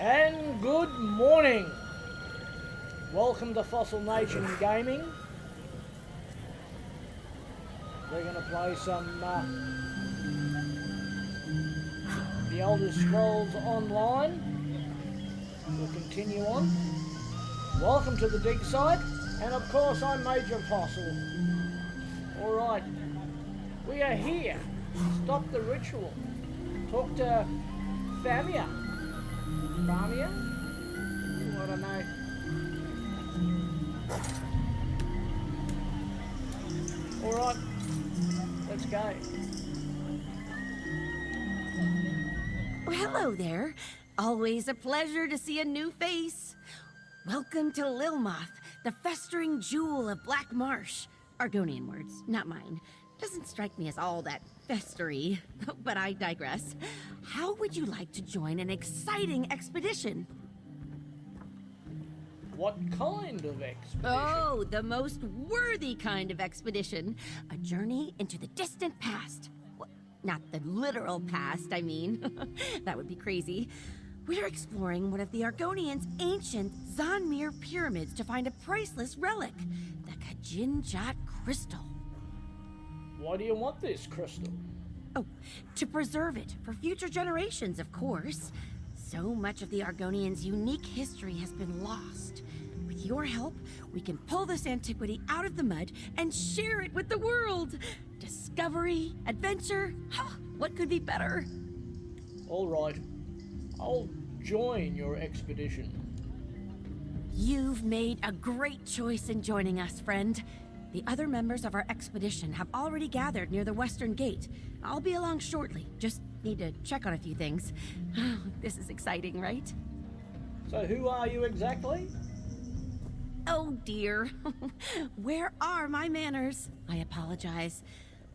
And good morning. Welcome to Fossil Nation Gaming. We're going to play some The Elder Scrolls Online. We'll continue on. Welcome to the dig site, and of course I'm Major Fossil. Alright, we are here. Stop the ritual. Talk to Famia. Famia? I don't know. Alright, let's go. Well, hello there. Always a pleasure to see a new face. Welcome to Lilmoth, the festering jewel of Black Marsh. Argonian words, not mine. Doesn't strike me as all that festery, but I digress. How would you like to join an exciting expedition? What kind of expedition? Oh, the most worthy kind of expedition. A journey into the distant past. Well, not the literal past, I mean. That would be crazy. We're exploring one of the Argonians' ancient Zanmir pyramids to find a priceless relic, the Kajinjat crystal. Why do you want this crystal? Oh, to preserve it for future generations, of course. So much of the Argonians' unique history has been lost. With your help, we can pull this antiquity out of the mud and share it with the world. Discovery, adventure, what could be better? All right, I'll join your expedition. You've made a great choice in joining us, friend. The other members of our expedition have already gathered near the western gate. I'll be along shortly. Just need to check on a few things. This is exciting, right? So who are you exactly? Oh dear. Where are my manners? I apologize.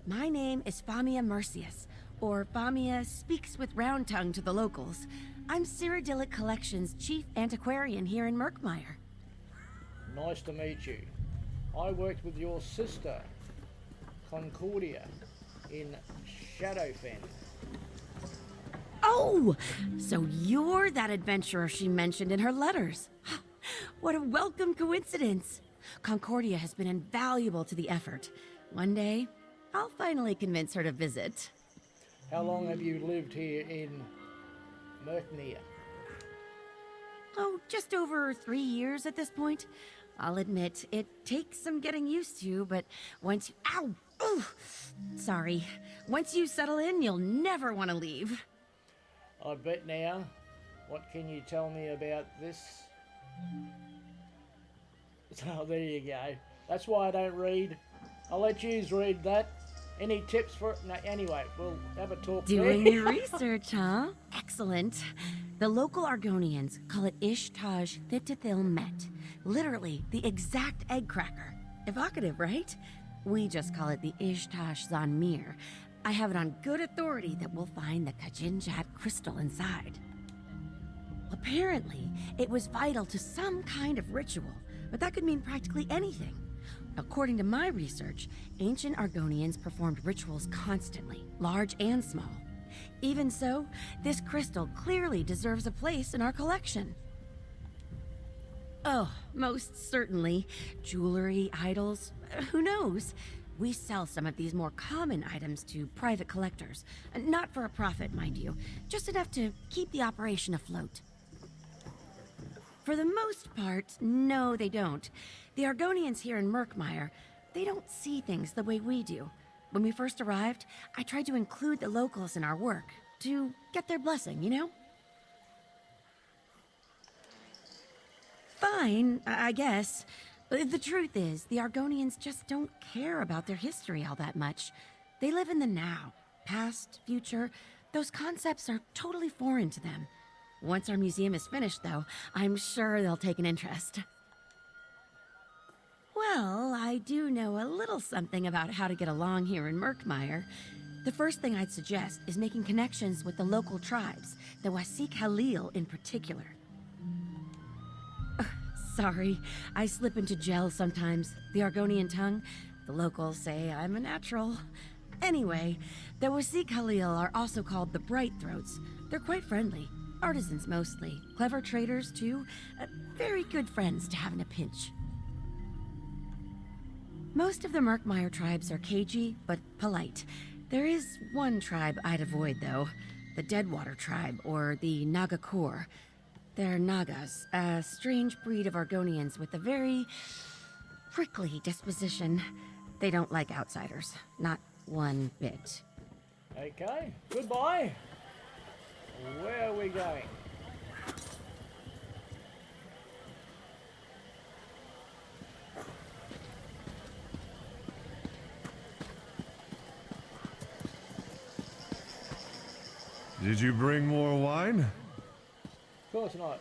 My name is Famia Mercius, or Famia Speaks with Round Tongue to the locals. I'm Cyrodiilic Collection's chief antiquarian here in Murkmire. Nice to meet you. I worked with your sister, Concordia, in Shadowfen. Oh! So you're that adventurer she mentioned in her letters. What a welcome coincidence. Concordia has been invaluable to the effort. One day, I'll finally convince her to visit. How long have you lived here in Murkmire? Oh, just over 3 years at this point. I'll admit, it takes some getting used to, but once you... Ow! Ooh, sorry. Once you settle in, you'll never want to leave. I bet now. What can you tell me about this? Oh, there you go. That's why I don't read. I'll let you read that. Any tips for... No, anyway, we'll have a talk Doing there. your research, huh? Excellent. The local Argonians call it Ishtaj Thitithil Met. Literally, the exact egg cracker. Evocative, right? We just call it the Ishtaj Zanmir. I have it on good authority that we'll find the Kajinjat crystal inside. Apparently, it was vital to some kind of ritual, but that could mean practically anything. According to my research, ancient Argonians performed rituals constantly, large and small. Even so, this crystal clearly deserves a place in our collection. Oh, most certainly. Jewelry, idols, who knows? We sell some of these more common items to private collectors. Not for a profit, mind you, just enough to keep the operation afloat. For the most part, no, they don't. The Argonians here in Murkmire, they don't see things the way we do. When we first arrived, I tried to include the locals in our work, to get their blessing, you know? Fine, I guess. The truth is, the Argonians just don't care about their history all that much. They live in the now. Past, future, those concepts are totally foreign to them. Once our museum is finished, though, I'm sure they'll take an interest. Well, I do know a little something about how to get along here in Murkmire. The first thing I'd suggest is making connections with the local tribes, the Wasik Halil in particular. Sorry, I slip into gel sometimes. The Argonian tongue, the locals say I'm a natural. Anyway, the Wasik Halil are also called the Bright Throats. They're quite friendly. Artisans mostly. Clever traders, too. Very good friends to have in a pinch. Most of the Murkmire tribes are cagey, but polite. There is one tribe I'd avoid, though. The Deadwater tribe, or the Nagakor. They're Nagas, a strange breed of Argonians with a very prickly disposition. They don't like outsiders. Not one bit. Okay, goodbye. Where are we going? Did you bring more wine? Of course not.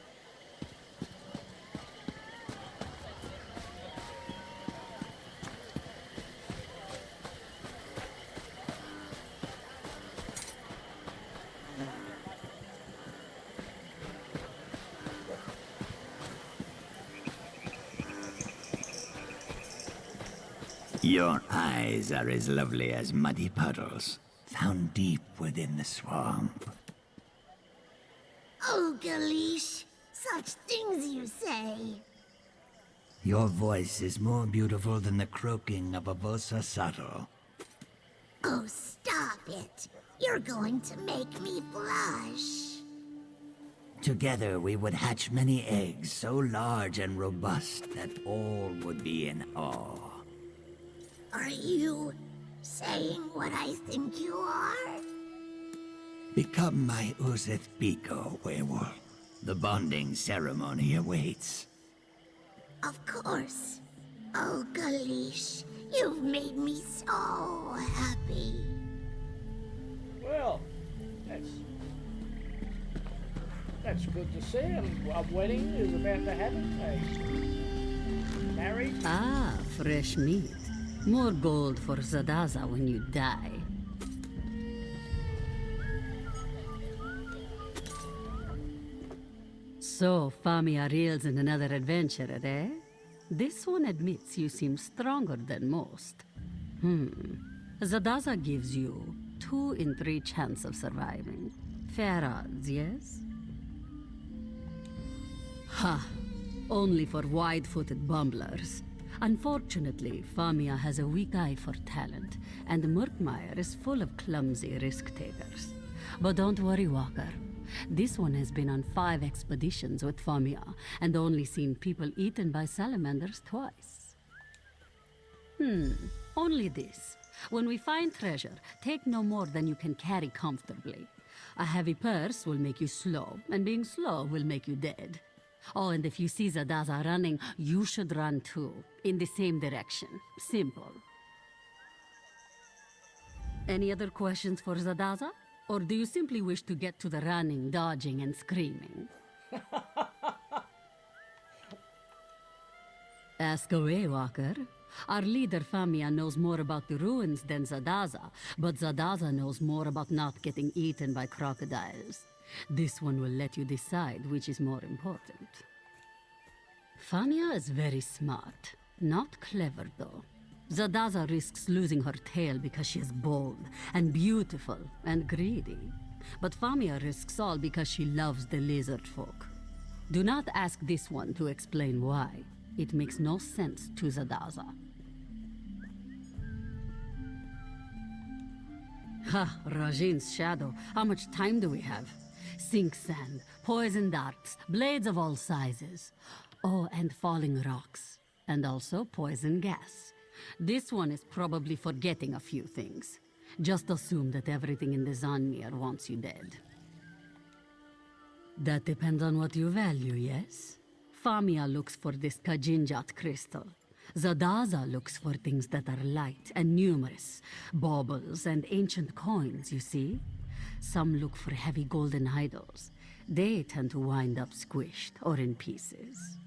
Your eyes are as lovely as muddy puddles, found deep within the swamp. Oh, Galish, such things you say. Your voice is more beautiful than the croaking of a Vosa Sato. Oh, stop it. You're going to make me blush. Together we would hatch many eggs so large and robust that all would be in awe. Are you saying what I think you are? Become my Uzith Biko, werewolf. The bonding ceremony awaits. Of course. Oh, Galish, you've made me so happy. Well, that's good to see. A wedding is about to happen. Married. Ah, fresh meat. More gold for Zadaza when you die. So, Famia reels in another adventure, eh? This one admits you seem stronger than most. Zadaza gives you 2 in 3 chance of surviving. Fair odds, yes? Ha! Only for wide-footed bumblers. Unfortunately, Famia has a weak eye for talent, and Murkmire is full of clumsy risk-takers. But don't worry, Walker. This one has been on 5 expeditions with Famia, and only seen people eaten by salamanders twice. Only this. When we find treasure, take no more than you can carry comfortably. A heavy purse will make you slow, and being slow will make you dead. Oh, and if you see Zadaza running, you should run too, in the same direction. Simple. Any other questions for Zadaza? Or do you simply wish to get to the running, dodging, and screaming? Ask away, Walker. Our leader, Famia, knows more about the ruins than Zadaza, but Zadaza knows more about not getting eaten by crocodiles. This one will let you decide which is more important. Famia is very smart. Not clever, though. Zadaza risks losing her tail because she is bold, and beautiful, and greedy. But Famia risks all because she loves the lizard folk. Do not ask this one to explain why. It makes no sense to Zadaza. Ha, Rajin's shadow. How much time do we have? Sink sand, poison darts, blades of all sizes. Oh, and falling rocks. And also poison gas. This one is probably forgetting a few things. Just assume that everything in the Zanmir wants you dead. That depends on what you value, yes? Famia looks for this Kajinjat crystal. Zadaza looks for things that are light and numerous. Baubles and ancient coins, you see? Some look for heavy golden idols. They tend to wind up squished or in pieces.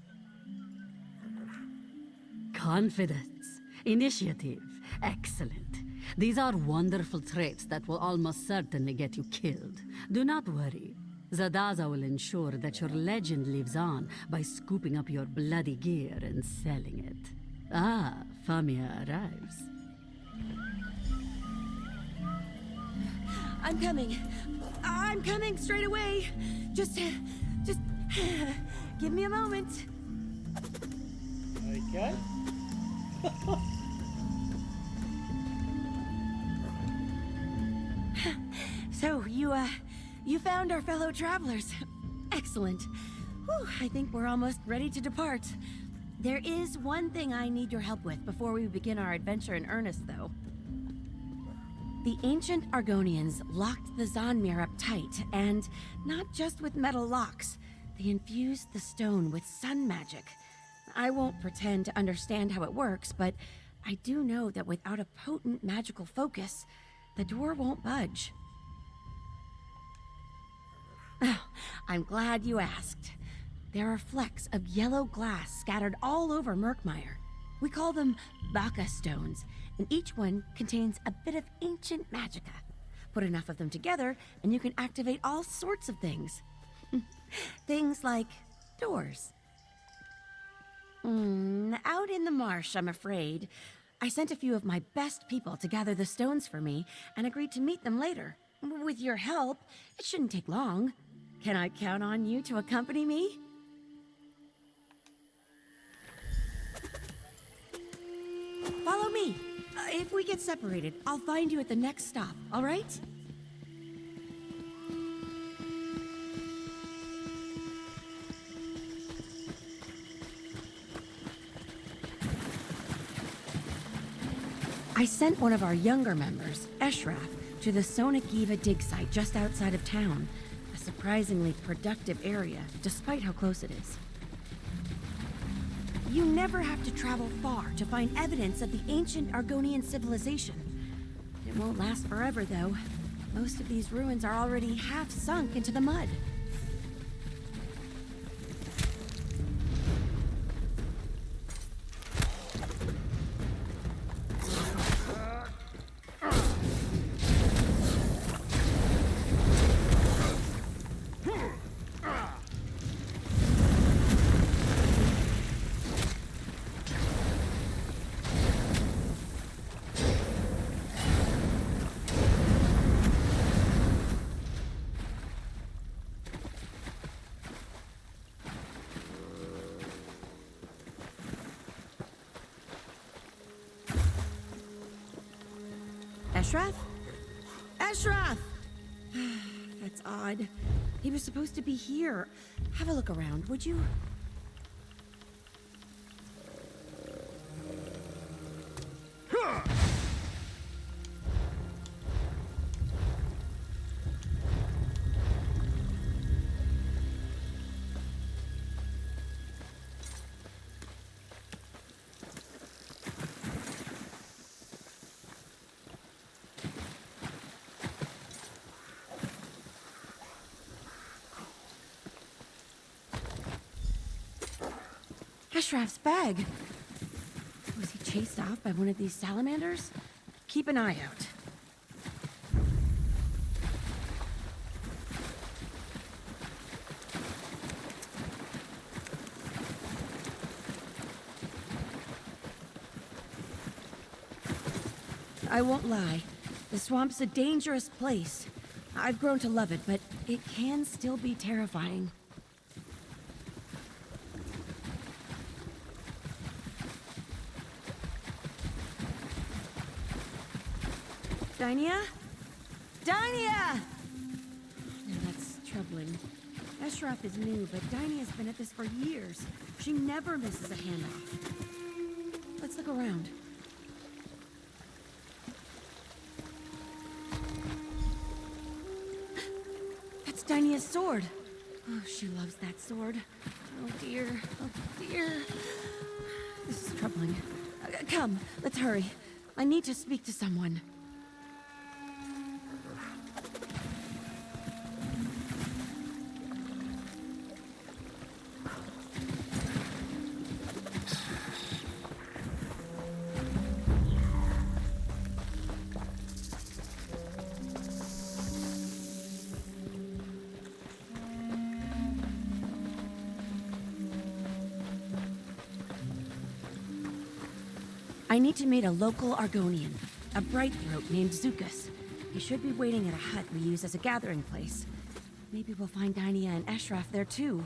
Confidence, initiative, excellent. These are wonderful traits that will almost certainly get you killed. Do not worry. Zadaza will ensure that your legend lives on by scooping up your bloody gear and selling it. Ah, Famia arrives. I'm coming. I'm coming straight away. Just give me a moment. Okay. So, you found our fellow travelers. Excellent. Whew, I think we're almost ready to depart. There is one thing I need your help with before we begin our adventure in earnest, though. The ancient Argonians locked the Zonmir up tight, and not just with metal locks. They infused the stone with sun magic. I won't pretend to understand how it works, but I do know that without a potent magical focus, the door won't budge. Oh, I'm glad you asked. There are flecks of yellow glass scattered all over Murkmire. We call them Baka stones, and each one contains a bit of ancient magicka. Put enough of them together, and you can activate all sorts of things. Things like doors. Out in the marsh, I'm afraid. I sent a few of my best people to gather the stones for me, and agreed to meet them later. With your help, it shouldn't take long. Can I count on you to accompany me? Follow me. If we get separated, I'll find you at the next stop, all right? I sent one of our younger members, Eshraf, to the Sonakiva dig site just outside of town. A surprisingly productive area, despite how close it is. You never have to travel far to find evidence of the ancient Argonian civilization. It won't last forever, though. Most of these ruins are already half sunk into the mud. Eshraf? Eshraf! That's odd. He was supposed to be here. Have a look around, would you? Eshraf's bag. Was he chased off by one of these salamanders? Keep an eye out. I won't lie. The swamp's a dangerous place. I've grown to love it, but it can still be terrifying. Dynia? Dynia! Now that's troubling. Eshraf is new, but Dynia's been at this for years. She never misses a handoff. Let's look around. That's Dynia's sword. Oh, she loves that sword. Oh dear, oh dear. This is troubling. Come, let's hurry. I need to speak to someone. I need to meet a local Argonian, a bright throat named Zukas. He should be waiting at a hut we use as a gathering place. Maybe we'll find Dynia and Eshraf there too.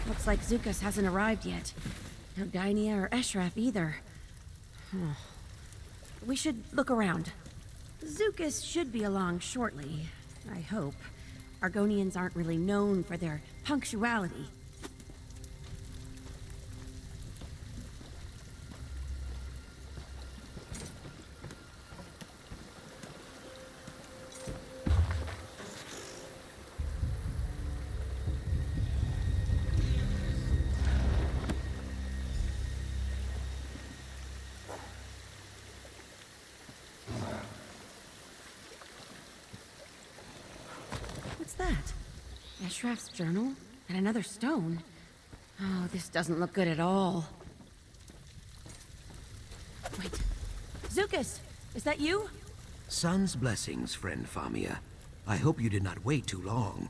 Looks like Zukas hasn't arrived yet. No Dynia or Eshraf either. We should look around. Zukas should be along shortly, I hope. Argonians aren't really known for their punctuality. What's that? Eshraf's journal? And another stone? Oh, this doesn't look good at all. Wait. Zukas! Is that you? Sun's blessings, friend Famia. I hope you did not wait too long.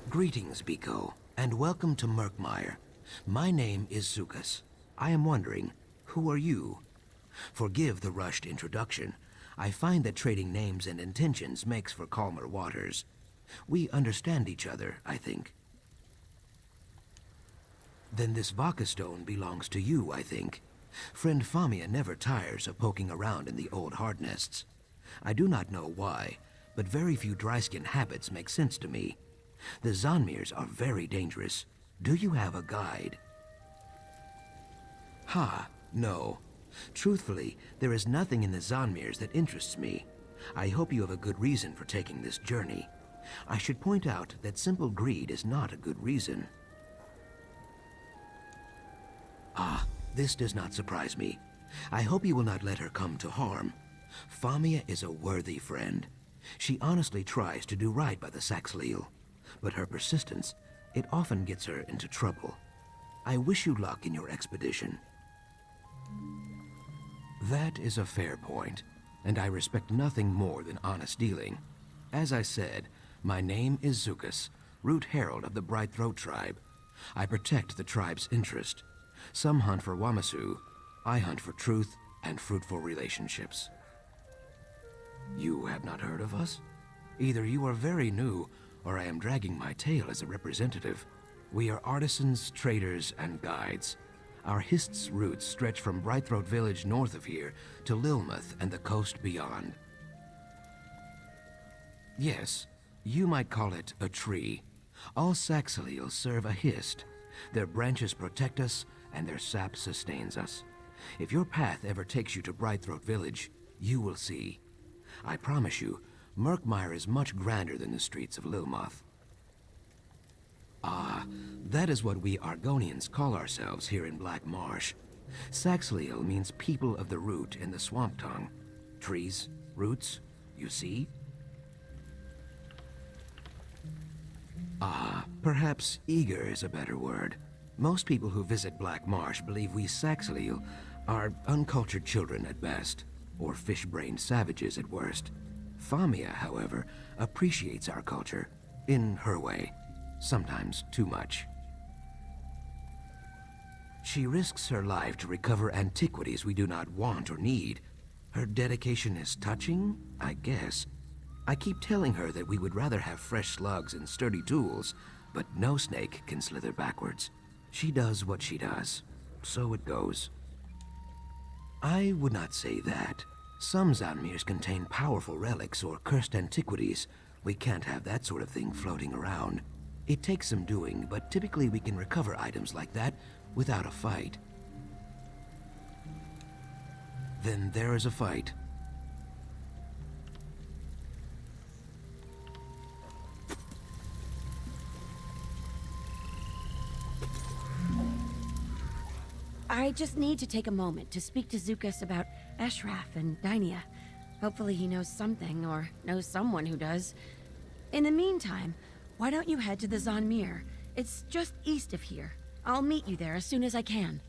Greetings, Biko, and welcome to Murkmire. My name is Zukas. I am wondering, who are you? Forgive the rushed introduction. I find that trading names and intentions makes for calmer waters. We understand each other, I think. Then this Vaka stone belongs to you, I think. Friend Famia never tires of poking around in the old hard nests. I do not know why, but very few Dryskin habits make sense to me. The Zanmirs are very dangerous. Do you have a guide? Ha, no. Truthfully, there is nothing in the Zanmirs that interests me. I hope you have a good reason for taking this journey. I should point out that simple greed is not a good reason. Ah, this does not surprise me. I hope you will not let her come to harm. Famia is a worthy friend. She honestly tries to do right by the Saxhleel, but her persistence, it often gets her into trouble. I wish you luck in your expedition. That is a fair point, and I respect nothing more than honest dealing. As I said, my name is Zukas, Root Herald of the Brightthroat tribe. I protect the tribe's interest. Some hunt for Wamasu. I hunt for truth and fruitful relationships. You have not heard of us? Either you are very new, or I am dragging my tail as a representative. We are artisans, traders, and guides. Our Hist's roots stretch from Brightthroat village north of here to Lilmuth and the coast beyond. Yes, you might call it a tree. All Saxhleel serve a Hist. Their branches protect us, and their sap sustains us. If your path ever takes you to Brightthroat village, you will see. I promise you, Murkmire is much grander than the streets of Lilmuth. Ah, that is what we Argonians call ourselves here in Black Marsh. Saxhleel means people of the root in the swamp tongue. Trees, roots, you see? Ah, perhaps eager is a better word. Most people who visit Black Marsh believe we Saxhleel are uncultured children at best, or fish-brained savages at worst. Famia, however, appreciates our culture, in her way. Sometimes too much. She risks her life to recover antiquities we do not want or need. Her dedication is touching, I guess. I keep telling her that we would rather have fresh slugs and sturdy tools, but no snake can slither backwards. She does what she does, so it goes. I would not say that. Some Zanmirs contain powerful relics or cursed antiquities. We can't have that sort of thing floating around. It takes some doing, but typically we can recover items like that without a fight. Then there is a fight. I just need to take a moment to speak to Zukas about Eshraf and Dynia. Hopefully he knows something, or knows someone who does. In the meantime, why don't you head to the Zonmir? It's just east of here. I'll meet you there as soon as I can.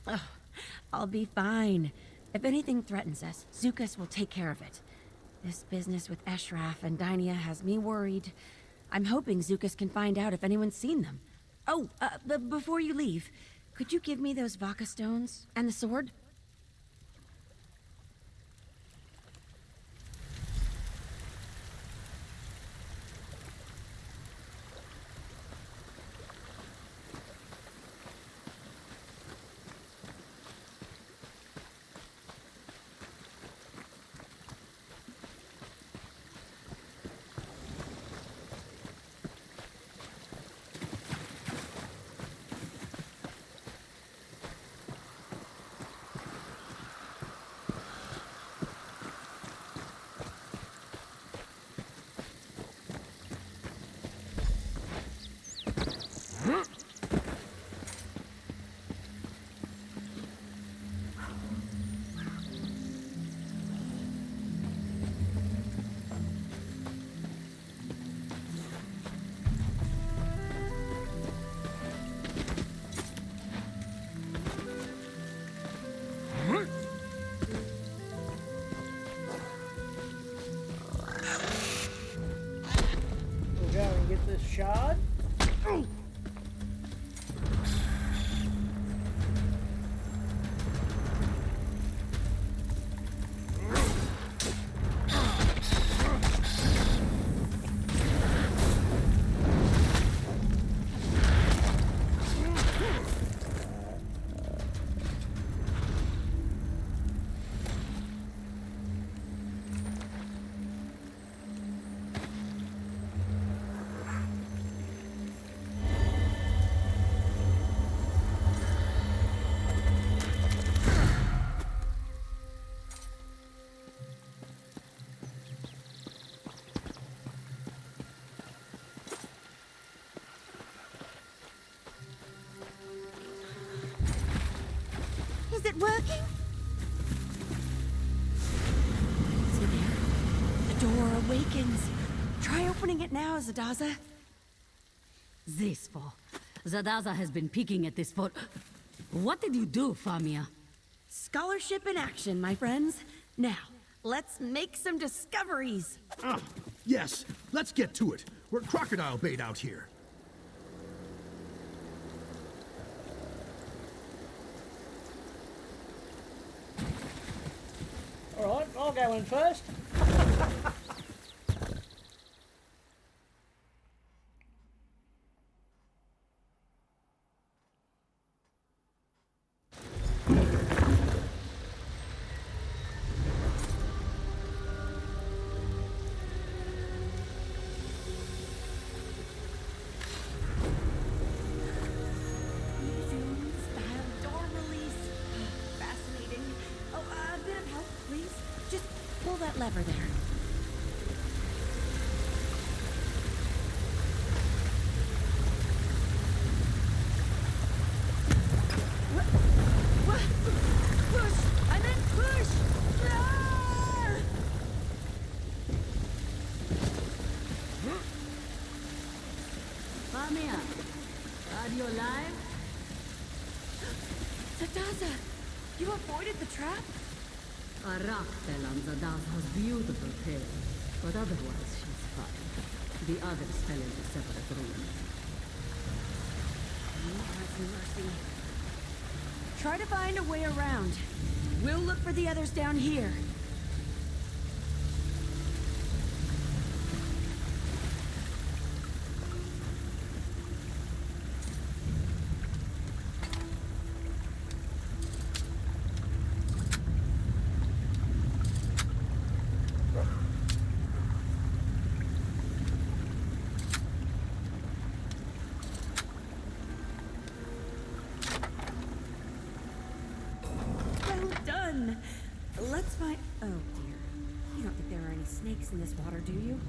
Oh, I'll be fine. If anything threatens us, Zukas will take care of it. This business with Eshraf and Dynia has me worried. I'm hoping Zukas can find out if anyone's seen them. Oh, before you leave, could you give me those Vaka stones and the sword? We'll go and get this shard. Is it working? See there? The door awakens. Try opening it now, Zadaza. This for. Zadaza has been peeking at this for... What did you do, Famia? Scholarship in action, my friends. Now, let's make some discoveries. Yes, let's get to it. We're crocodile bait out here. All right, I'll go in first. Door release. Fascinating. Oh, a bit of help, please. Just pull that lever there. Push! I meant push! Ah! Famia, are you alive? Zadaza, you avoided the trap? A rock fell on Zadaza's beautiful tail, but otherwise she's fine. The others fell into separate rooms. Have mercy. Try to find a way around. We'll look for the others down here. Well done. Let's find... Oh, dear. You don't think there are any snakes in this water, do you?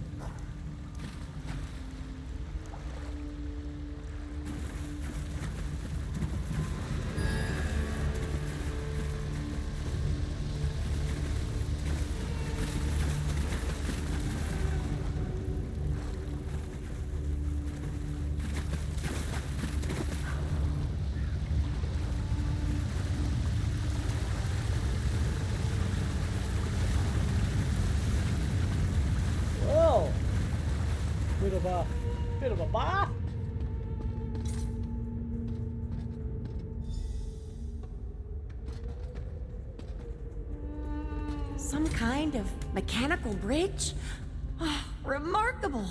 bit of a bath. Some kind of mechanical bridge? Oh, remarkable!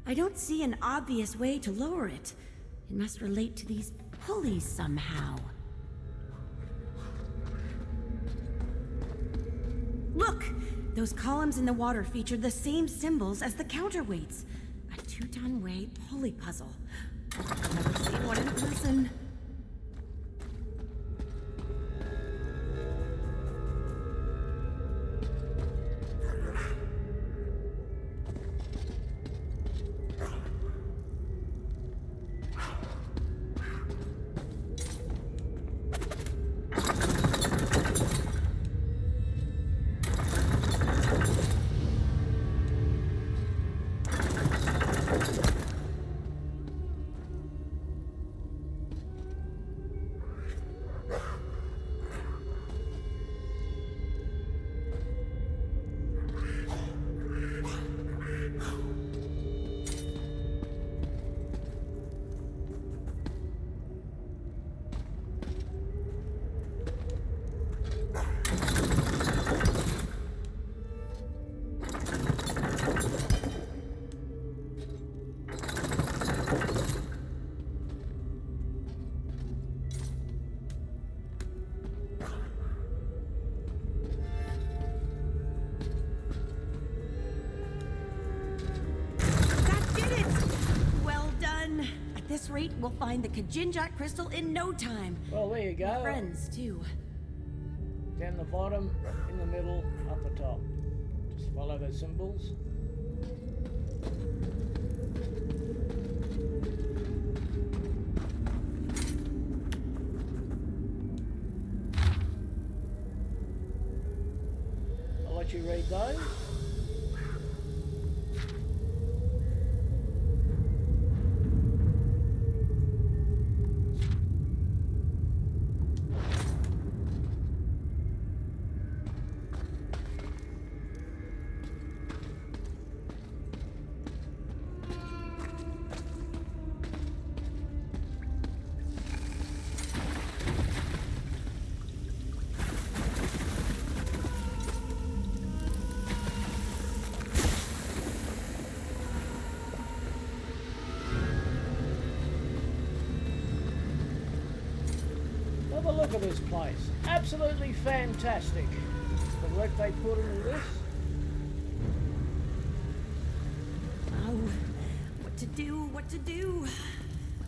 I don't see an obvious way to lower it. It must relate to these pulleys somehow. Look! Those columns in the water feature the same symbols as the counterweights. A 2-ton weight pulley puzzle. I've never seen one in person. At this rate, we'll find the Kajinjak crystal in no time. Well, there you go. Friends, too. Down the bottom, in the middle, up the top. Just follow those symbols. I'll let you read those. Have a look at this place. Absolutely fantastic. The work they put into this. Oh, what to do, what to do?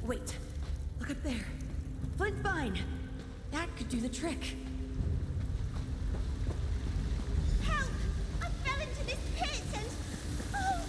Wait, look up there. Flint vine. That could do the trick. Help! I fell into this pit and... Oh!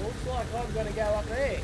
Looks like I'm going to go up there.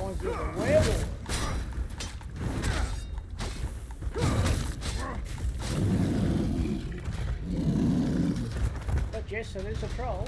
Reminds me of a werewolf. But yes, it is a troll.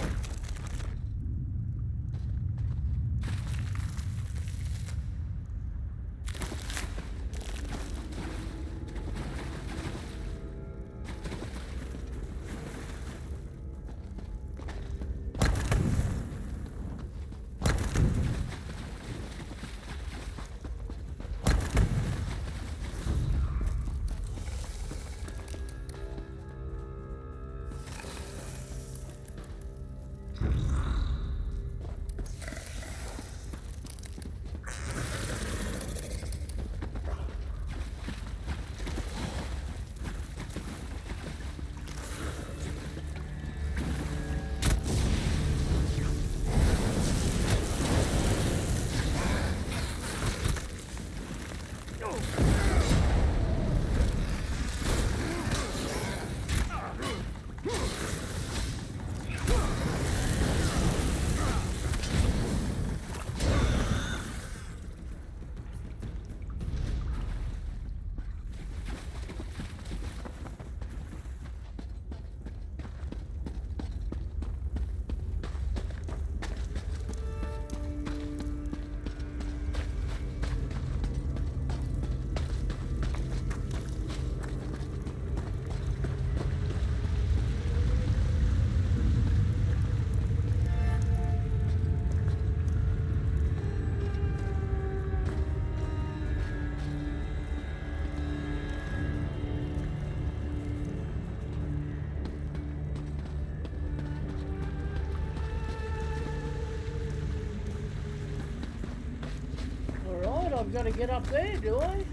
Alright, I've got to get up there, do I?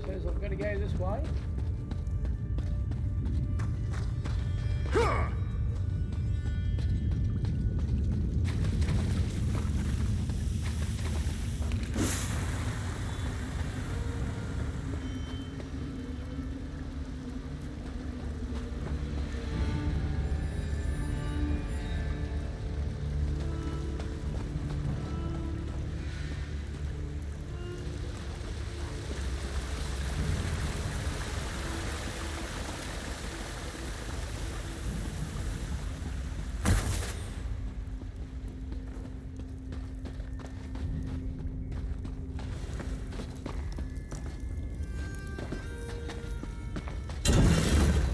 Says I've got to go this way.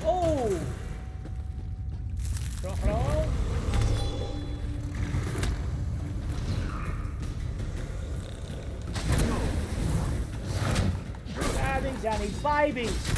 Oh! Crocodile. Ah, these only babies.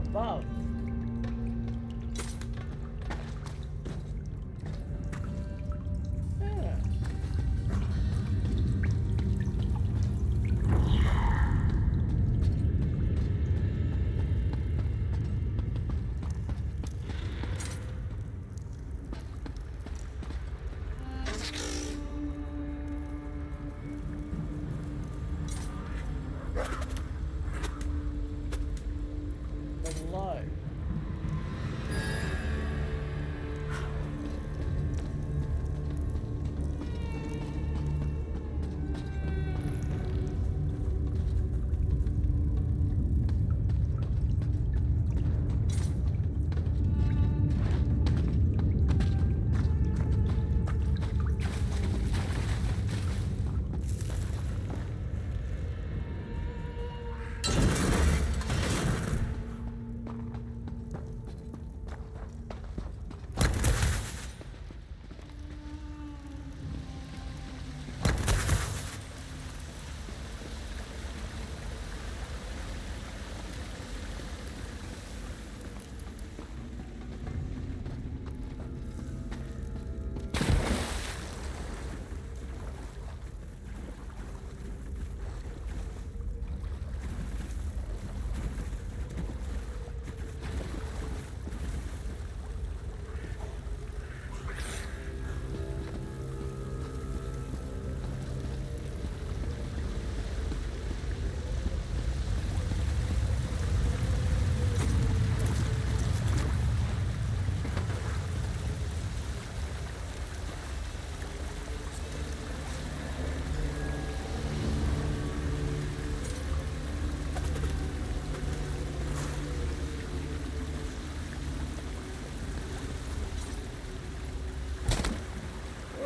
above. Yeah. Below.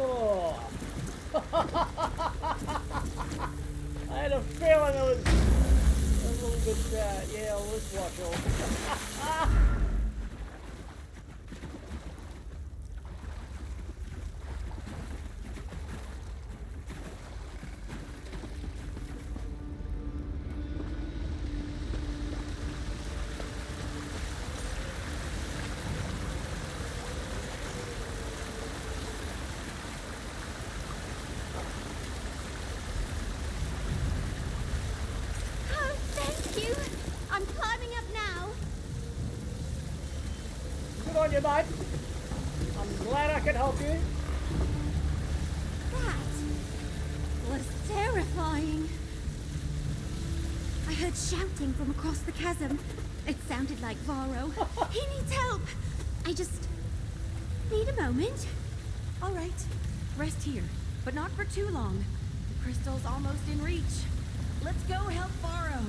Oh. I had a feeling it was a little bit, yeah, wristwatch. Oh, thank you. I'm climbing up now. Good on you, mate. I'm glad I could help you. That was terrifying. I heard shouting from across the chasm. It sounded like Varro. He needs help. I just need a moment. All right, rest here, but not for too long. The crystal's almost in reach. Let's go help Varro.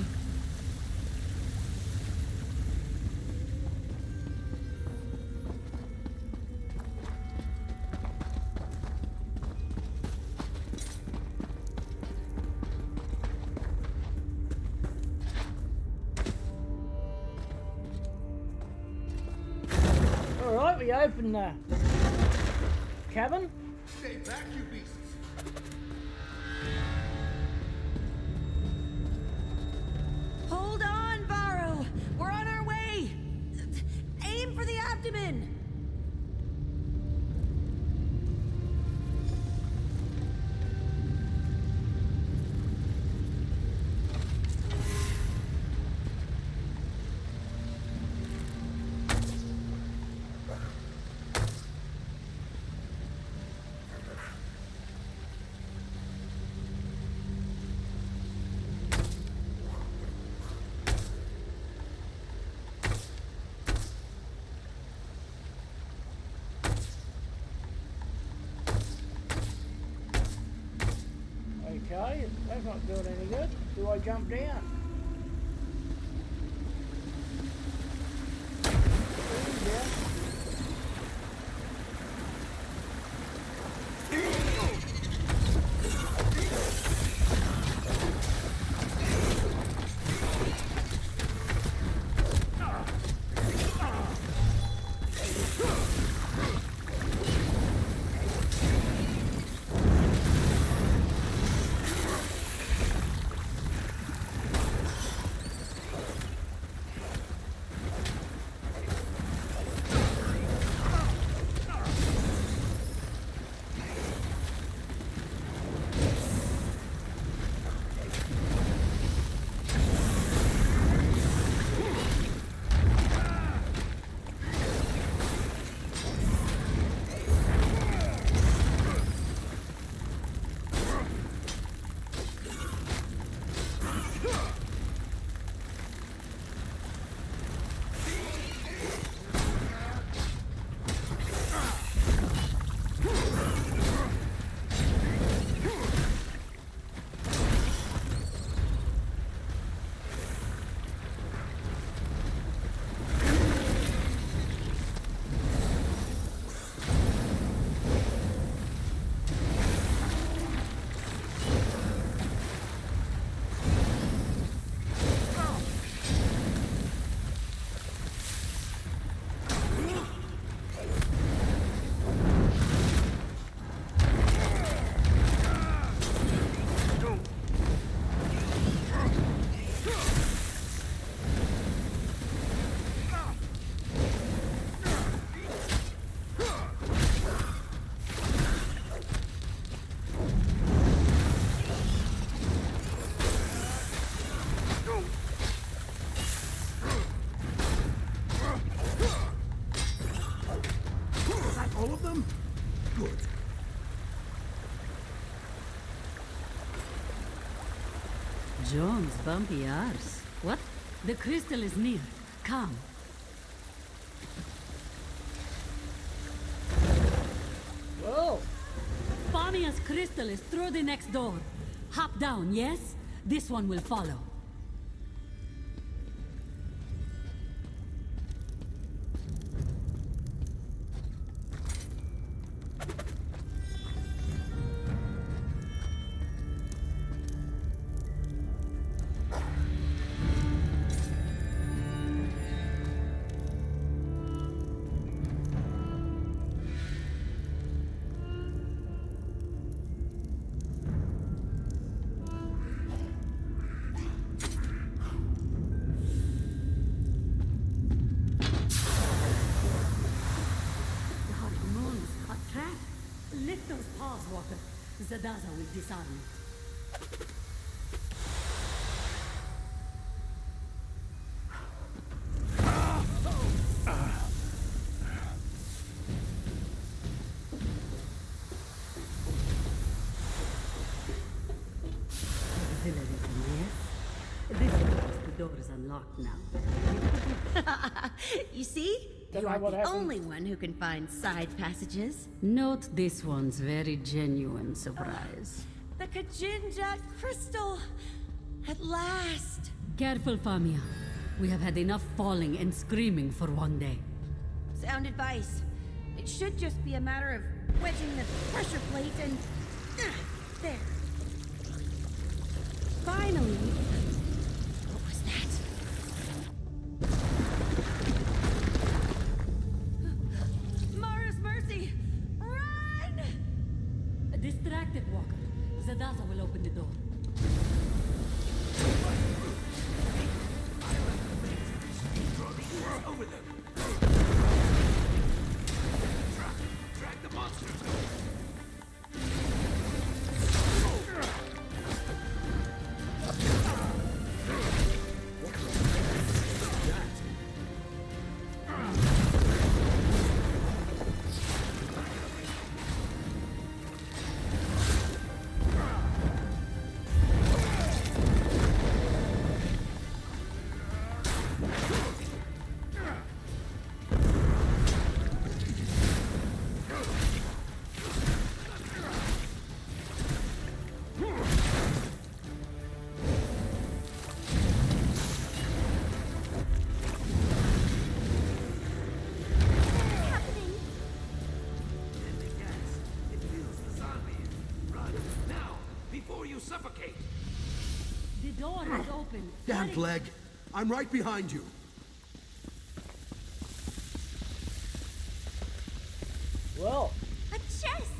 All right, we open the cabin. Stay back, you beasts. Hold on, Varro. We're on our way. Aim for the abdomen. Okay, that's not doing any good. Do I jump down? Yeah. Jones' bumpy arse. What? The crystal is near. Come. Whoa! Famia's crystal is through the next door. Hop down, yes? This one will follow. God, moons, a trap. Lift those paws, Walker. Zadaza will disarm it. Auxiliary room, yes? This is the door is unlocked now. You see? Don't You know are what the happened. only one who can find side passages. Note this one's very genuine surprise. The Kajinjat crystal! At last! Careful, Famia. We have had enough falling and screaming for one day. Sound advice. It should just be a matter of wedging the pressure plate and... there. Finally! What was that? Mara's mercy! Run! Distracted, Walker. Zadaza will open the door. The door is open. Damn, Hurry. Flag. I'm right behind you. Well, A chest!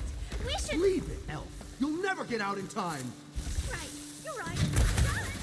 We should... Leave it, Elf. You'll never get out in time. Right, you're right. Got it.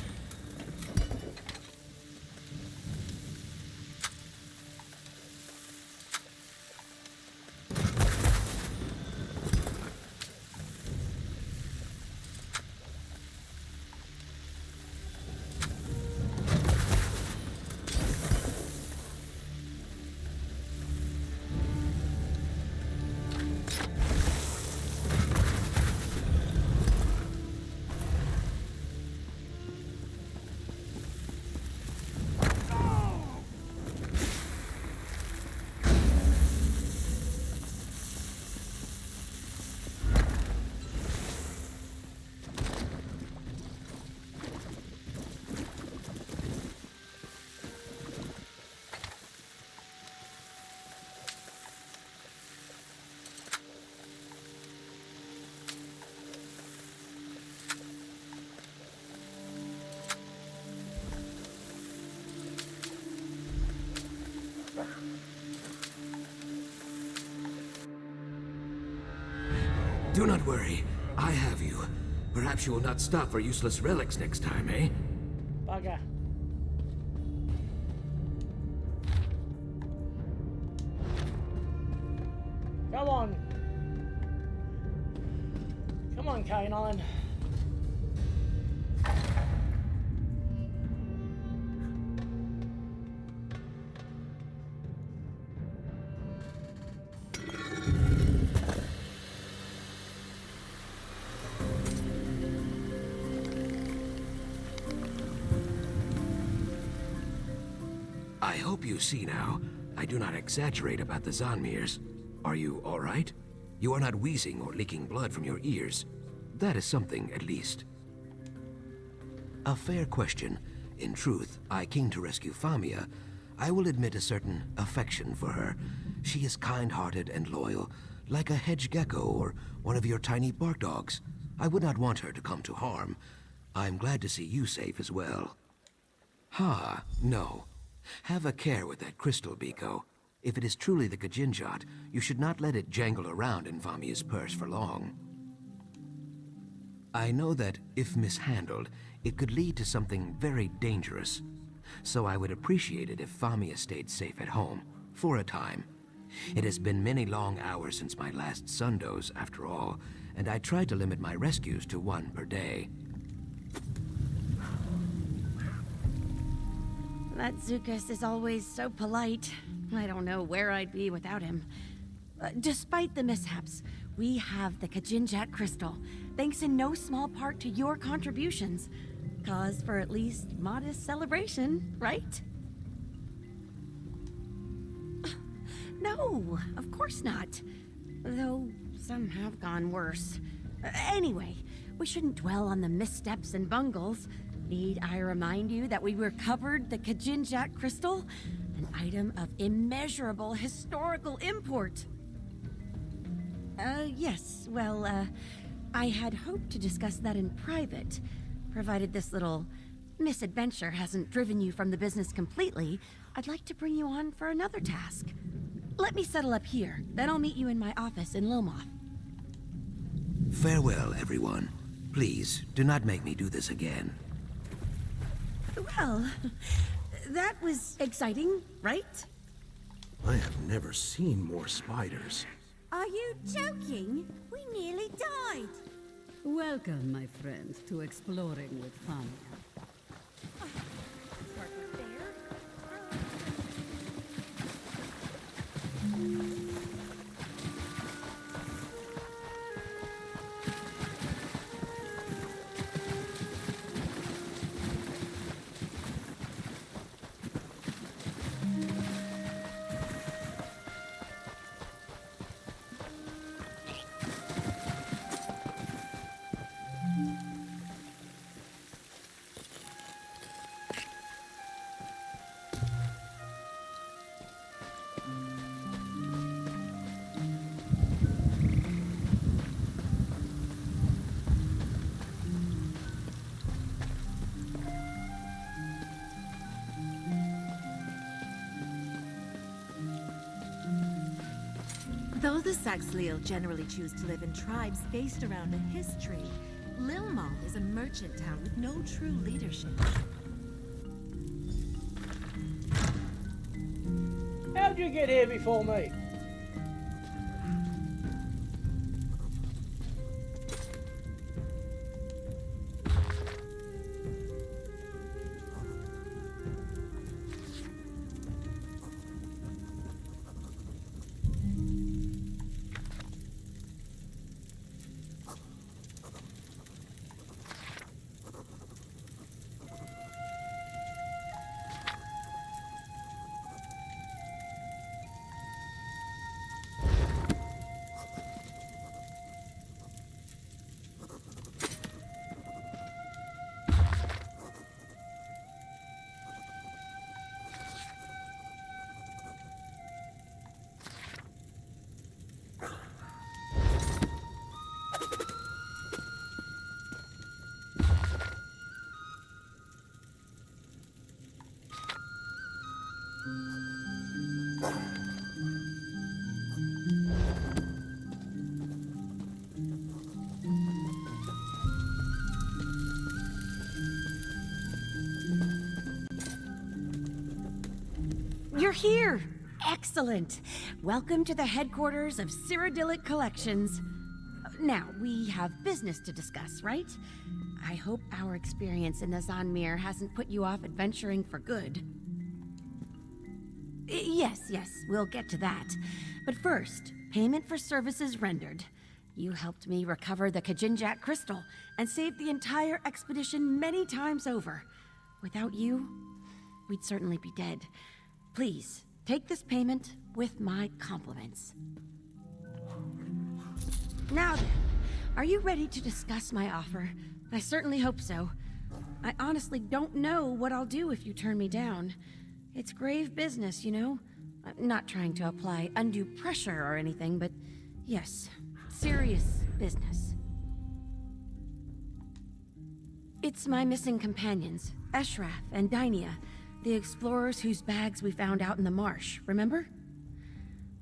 Do not worry. I have you. Perhaps you will not stop for useless relics next time, eh? bugger. Come on. Come on, K9. hope you see now. I do not exaggerate about the Zanmirs. Are you all right? You are not wheezing or leaking blood from your ears. That is something, at least. A fair question. In truth, I came to rescue Famia. I will admit a certain affection for her. She is kind-hearted and loyal, like a hedge gecko or one of your tiny bark dogs. I would not want her to come to harm. I'm glad to see you safe as well. Ha, no. Have a care with that crystal, Biko. If it is truly the Kajinjat, you should not let it jangle around in Famia's purse for long. I know that, if mishandled, it could lead to something very dangerous. So I would appreciate it if Famia stayed safe at home, for a time. It has been many long hours since my last Sundose, after all, and I tried to limit my rescues to one per day. That Zukas is always so polite. I don't know where I'd be without him. Despite the mishaps, we have the Kajinjat crystal, thanks in no small part to your contributions. Cause for at least modest celebration, right? No, of course not. Though some have gone worse. Anyway, we shouldn't dwell on the missteps and bungles. Need I remind you that we recovered the Kajinjat crystal? An item of immeasurable historical import. Yes, well, I had hoped to discuss that in private. Provided this little misadventure hasn't driven you from the business completely, I'd like to bring you on for another task. Let me settle up here, then I'll meet you in my office in Lomoth. Farewell, everyone. Please, do not make me do this again. Well, that was exciting, right? I have never seen more spiders. Are you joking? We nearly died. Welcome, my friend, to Exploring with Famia. Though the Saxhleel generally choose to live in tribes based around a history, Lilmoth is a merchant town with no true leadership. How'd you get here before me? You're here! Excellent! Welcome to the headquarters of Cyrodiilic Collections. Now, we have business to discuss, right? I hope our experience in the Zanmir hasn't put you off adventuring for good. Yes, we'll get to that. But first, payment for services rendered. You helped me recover the Kajinjat crystal and saved the entire expedition many times over. Without you, we'd certainly be dead. Please, take this payment with my compliments. Now then, are you ready to discuss my offer? I certainly hope so. I honestly don't know what I'll do if you turn me down. It's grave business, you know? I'm not trying to apply undue pressure or anything, but yes, serious business. It's my missing companions, Eshraf and Dainia, the explorers whose bags we found out in the marsh, remember?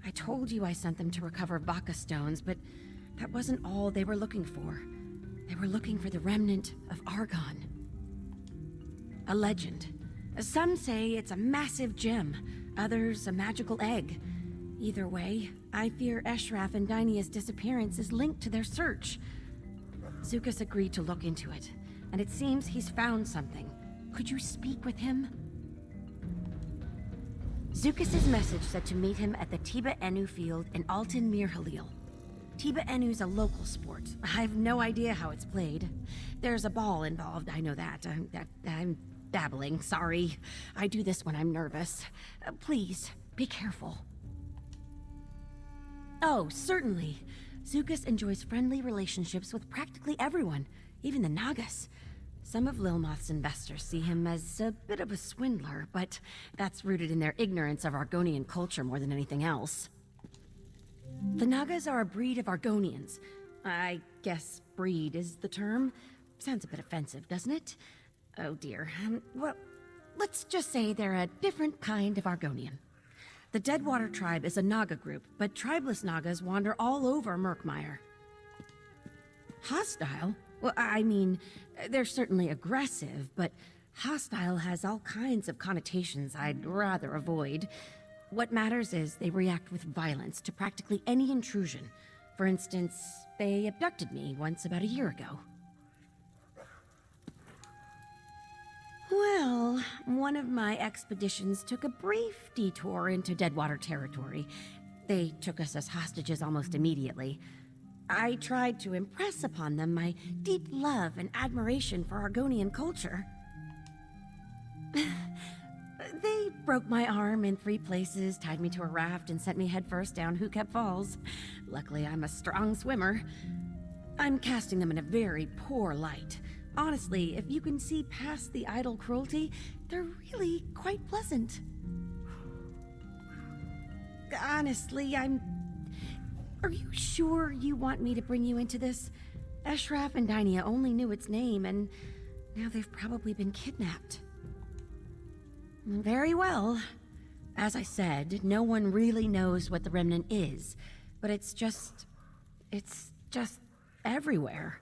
I told you I sent them to recover Baka stones, but that wasn't all they were looking for. They were looking for the remnant of Argon. A legend. Some say it's a massive gem, others a magical egg. Either way, I fear Eshraf and Dainia's disappearance is linked to their search. Zukas agreed to look into it, and it seems he's found something. Could you speak with him? Zukas' message said to meet him at the Tiba Enu field in Altan Mir Halil. Tiba Enu's a local sport. I have no idea how it's played. There's a ball involved, I know that. I'm babbling, sorry. I do this when I'm nervous. Please, be careful. Oh, certainly. Zukas enjoys friendly relationships with practically everyone, even the Nagas. Some of Lilmoth's investors see him as a bit of a swindler, but that's rooted in their ignorance of Argonian culture more than anything else. The Nagas are a breed of Argonians. I guess breed is the term. Sounds a bit offensive, doesn't it? Oh dear. Well, let's just say they're a different kind of Argonian. The Deadwater tribe is a Naga group, but tribeless Nagas wander all over Murkmire. Hostile? Well, I mean, they're certainly aggressive, but hostile has all kinds of connotations I'd rather avoid. What matters is they react with violence to practically any intrusion. For instance, they abducted me once about a year ago. Well, one of my expeditions took a brief detour into Deadwater territory. They took us as hostages almost immediately. I tried to impress upon them my deep love and admiration for Argonian culture. They broke my arm in 3 places, tied me to a raft, and sent me headfirst down Hukep Falls. Luckily, I'm a strong swimmer. I'm casting them in a very poor light. Honestly, if you can see past the idle cruelty, they're really quite pleasant. Honestly, Are you sure you want me to bring you into this? Eshraf and Dainia only knew its name, and now they've probably been kidnapped. Very well. As I said, no one really knows what the Remnant is, but it's just everywhere.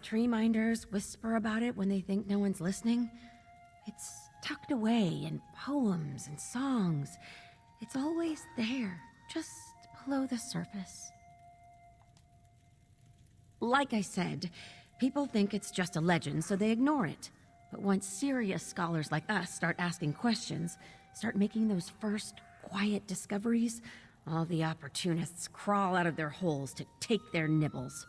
Tree minders whisper about it when they think no one's listening. It's tucked away in poems and songs. It's always there, just below the surface. Like I said, people think it's just a legend, so they ignore it. But once serious scholars like us start asking questions, start making those first quiet discoveries, all the opportunists crawl out of their holes to take their nibbles.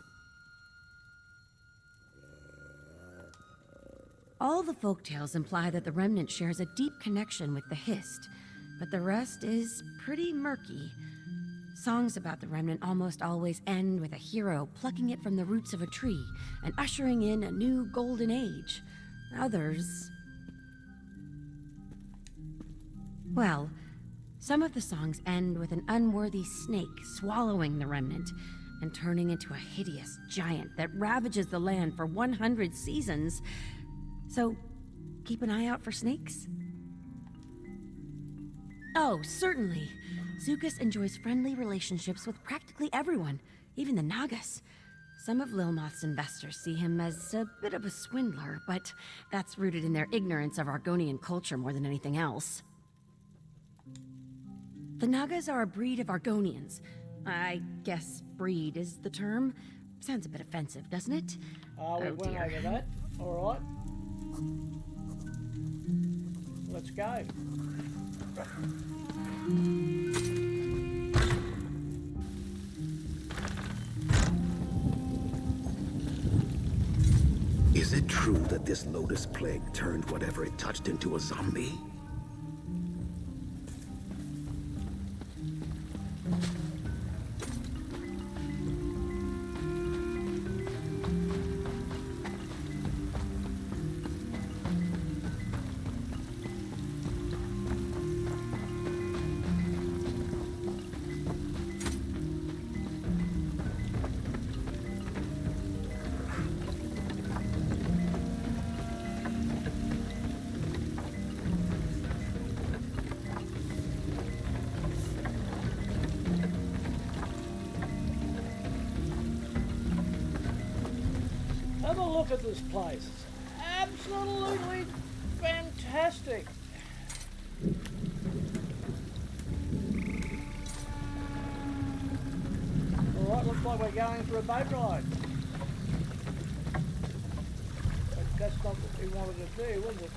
All the folktales imply that the Remnant shares a deep connection with the Hist, but the rest is pretty murky. Songs about the Remnant almost always end with a hero plucking it from the roots of a tree and ushering in a new golden age. Others... well, some of the songs end with an unworthy snake swallowing the Remnant and turning into a hideous giant that ravages the land for 100 seasons. So, keep an eye out for snakes? Oh, certainly. Zukas enjoys friendly relationships with practically everyone, even the Nagas. Some of Lilmoth's investors see him as a bit of a swindler, but that's rooted in their ignorance of Argonian culture more than anything else. The Nagas are a breed of Argonians. I guess breed is the term. Sounds a bit offensive, doesn't it? We went over that. All right. Let's go. Is it true that this Lotus Plague turned whatever it touched into a zombie? look at this place. It's absolutely fantastic. Alright, looks like we're going for a boat ride. But that's not what we wanted to do, was it?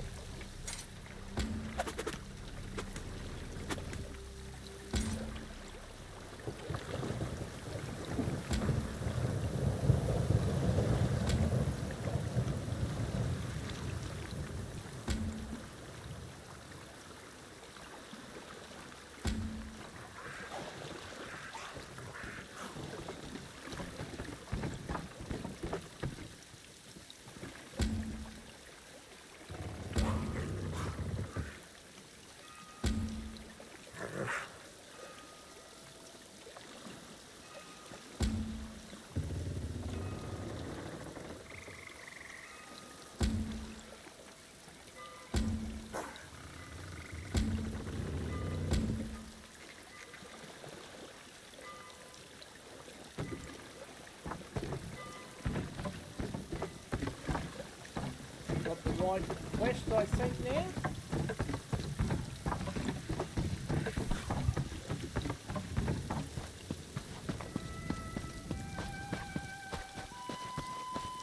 Got the right quest, I think, now.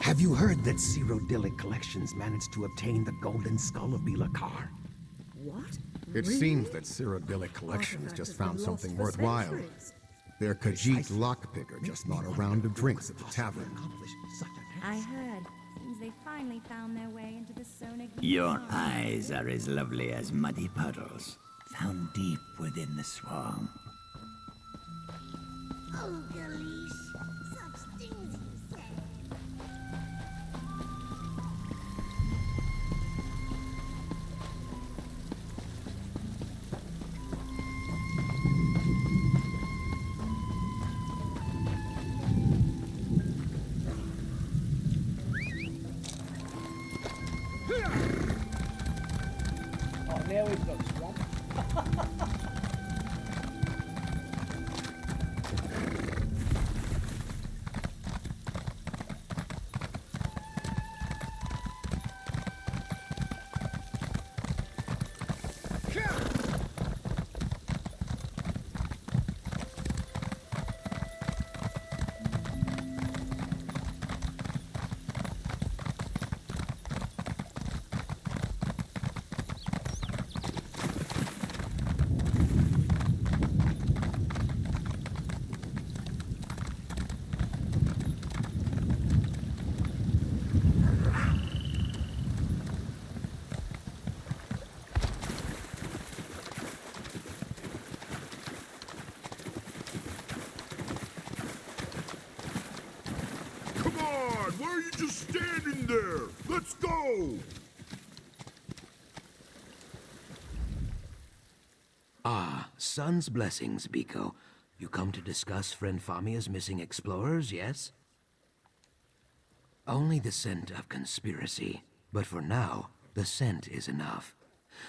Have you heard that Cyrodiilic Collections managed to obtain the golden skull of Bilakar? What? It seems that Cyrodiilic Collections just found something worthwhile. Their Khajiit lockpicker just bought a round of drinks at the tavern. I heard. Seems they finally found their way into the Sonic. Your eyes are as lovely as muddy puddles, found deep within the swamp. Oh, Galish. Such things you say. Oh, now we've got swamp. Come on! Why are you just standing there? Let's go! Ah, Sun's blessings, Biko. You come to discuss friend Famia's missing explorers, yes? Only the scent of conspiracy. But for now, the scent is enough.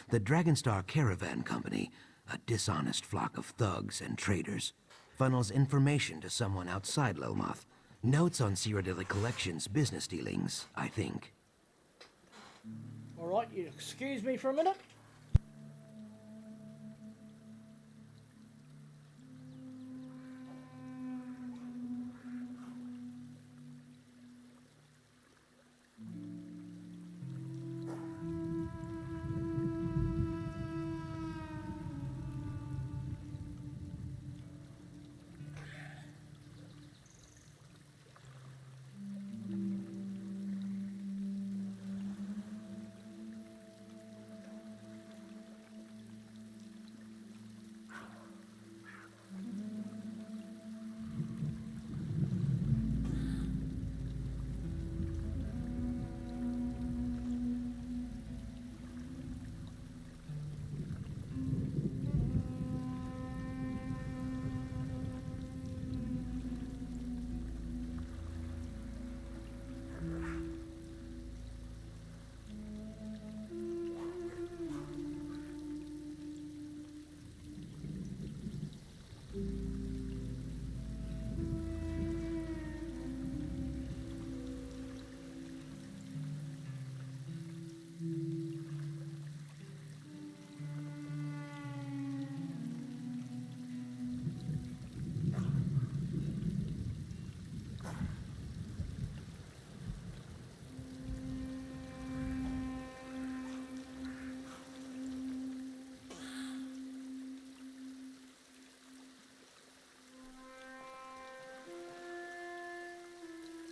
The Dragonstar Caravan Company, a dishonest flock of thugs and traitors, funnels information to someone outside Lilmoth. Notes on Cyrodiilic Collections' business dealings, I think. Alright, you excuse me for a minute.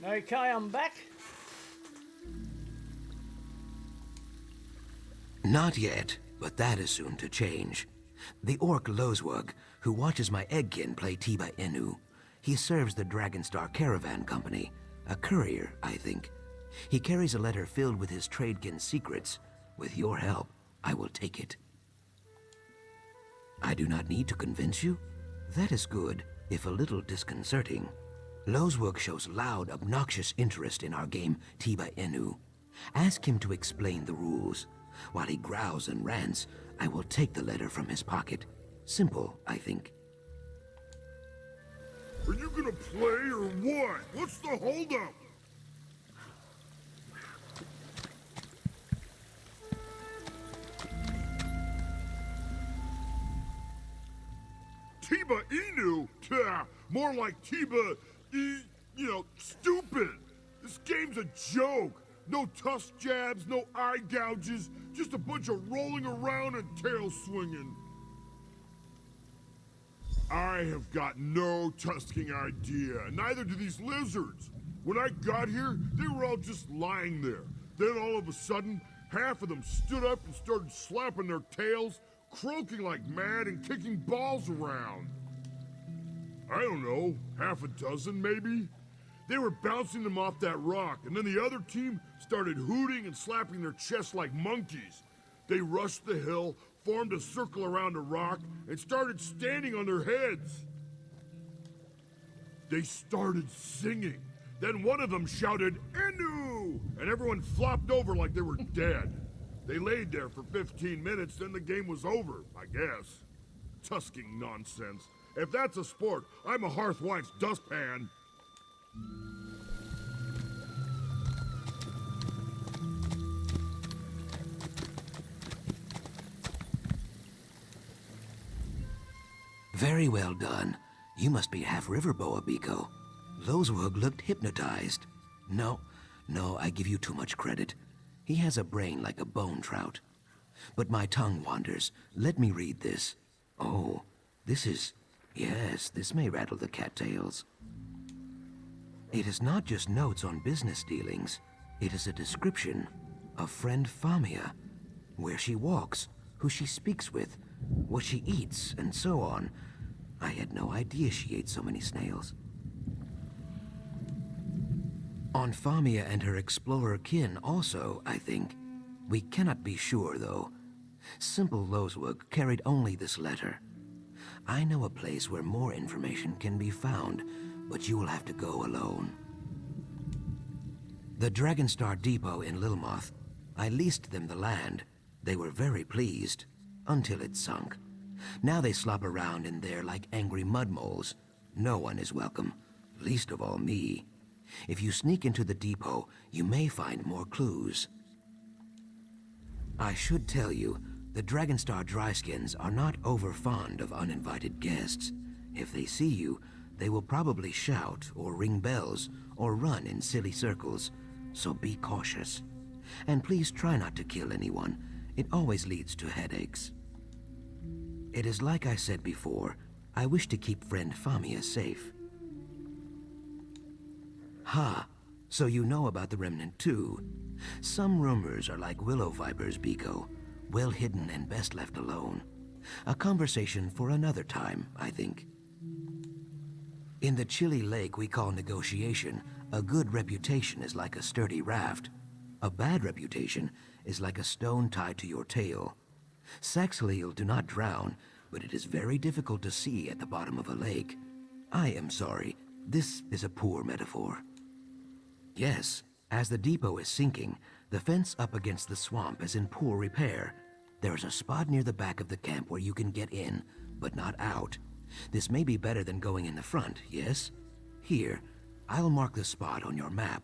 Okay, I'm back. Not yet, but that is soon to change. The orc Lozwug, who watches my eggkin play Tiba Inu, he serves the Dragonstar Caravan Company, a courier, I think. He carries a letter filled with his tradekin's secrets. With your help, I will take it. I do not need to convince you? That is good, if a little disconcerting. Lozwug shows loud, obnoxious interest in our game, Tiba Inu. Ask him to explain the rules. While he growls and rants, I will take the letter from his pocket. Simple, I think. Are you gonna play or what? What's the holdup? Tiba Inu? Tah, more like Tiba stupid. This game's a joke. No tusk jabs, no eye gouges, just a bunch of rolling around and tail swinging. I have got no tusking idea, neither do these lizards. When I got here, they were all just lying there. Then all of a sudden, half of them stood up and started slapping their tails, croaking like mad and kicking balls around. I don't know, half a dozen maybe? They were bouncing them off that rock, and then the other team started hooting and slapping their chests like monkeys. They rushed the hill, formed a circle around a rock, and started standing on their heads. They started singing. Then one of them shouted, "Inu!" and everyone flopped over like they were dead. They laid there for 15 minutes, then the game was over, I guess. Tusking nonsense. If that's a sport, I'm a Hearthwine's dustpan. Very well done. You must be half Riverboa, Biko. Lozwug looked hypnotized. No, I give you too much credit. He has a brain like a bone trout. But my tongue wanders. Let me read this. Oh, yes, this may rattle the cattails. It is not just notes on business dealings. It is a description of friend Famia, where she walks, who she speaks with, what she eats, and so on. I had no idea she ate so many snails. On Famia and her explorer kin also, I think. We cannot be sure, though. Simple Lozwug carried only this letter. I know a place where more information can be found, but you will have to go alone. The Dragonstar Depot in Lilmoth. I leased them the land. They were very pleased, until it sunk. Now they slop around in there like angry mudmoles. No one is welcome, least of all me. If you sneak into the depot, you may find more clues. I should tell you, the Dragonstar Dryskins are not over fond of uninvited guests. If they see you, they will probably shout or ring bells or run in silly circles, so be cautious. And please try not to kill anyone. It always leads to headaches. It is like I said before, I wish to keep friend Famia safe. Ha! So you know about the Remnant too. Some rumors are like willow vipers, Biko. Well hidden and best left alone. A conversation for another time, I think. In the chilly lake we call negotiation, a good reputation is like a sturdy raft. A bad reputation is like a stone tied to your tail. Saxhleel do not drown, but it is very difficult to see at the bottom of a lake. I am sorry, this is a poor metaphor. Yes, as the depot is sinking, the fence up against the swamp is in poor repair. There is a spot near the back of the camp where you can get in, but not out. This may be better than going in the front, yes? Here, I'll mark the spot on your map.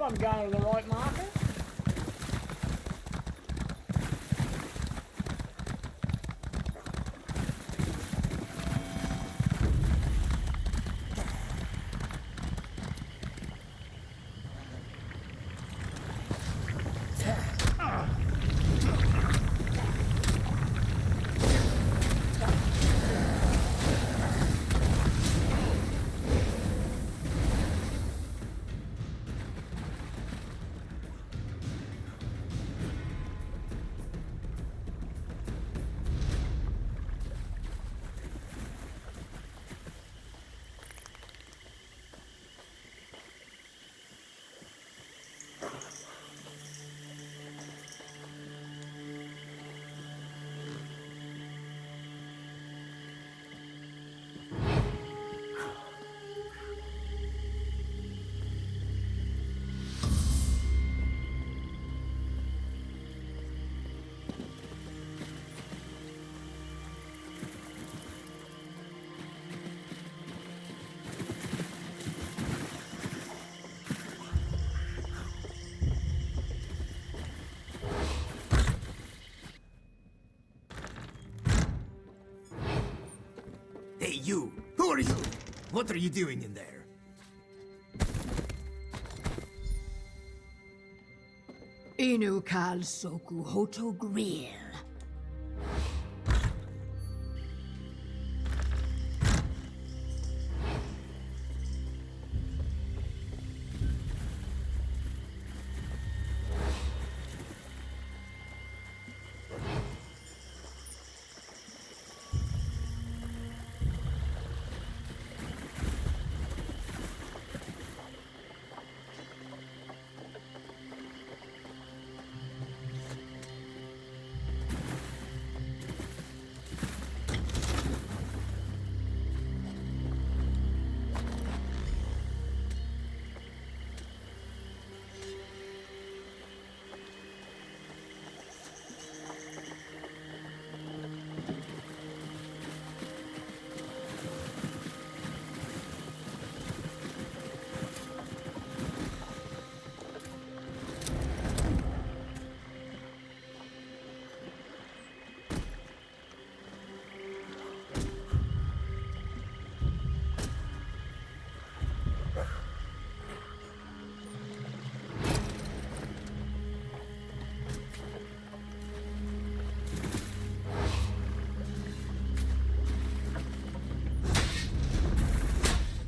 I'm going to the right market. Hey, you! Who are you? What are you doing in there? Inu kal soku hoto grill.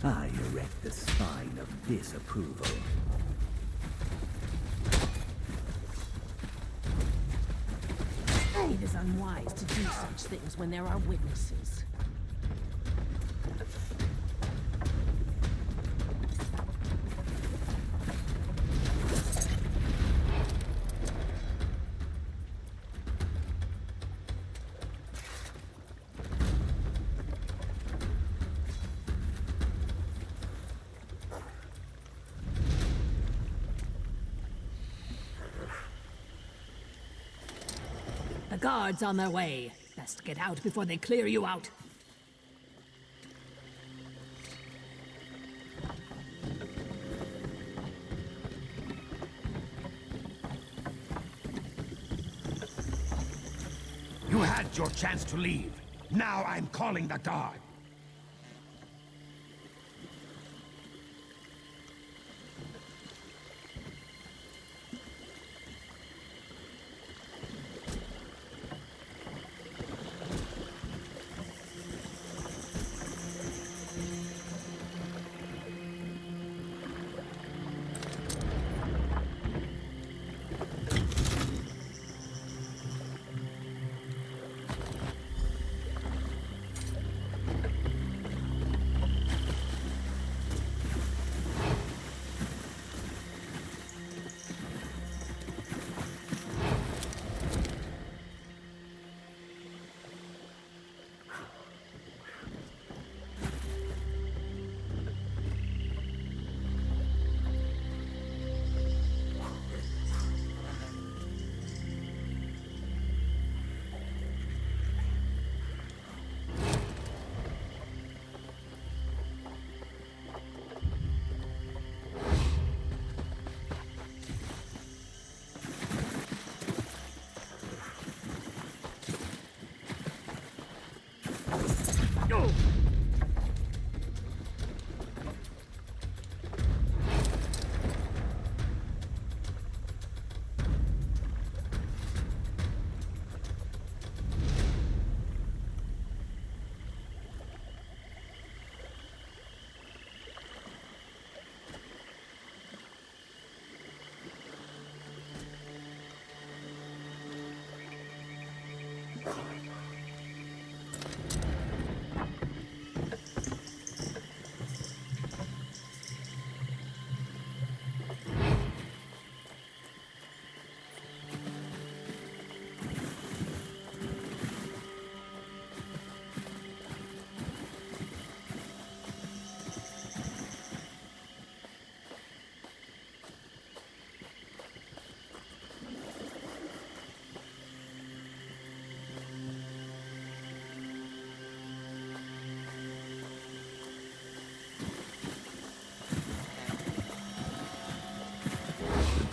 I erect the sign of disapproval. It is unwise to do such things when there are witnesses. The guards on their way. Best get out before they clear you out. You had your chance to leave. Now I'm calling the guard.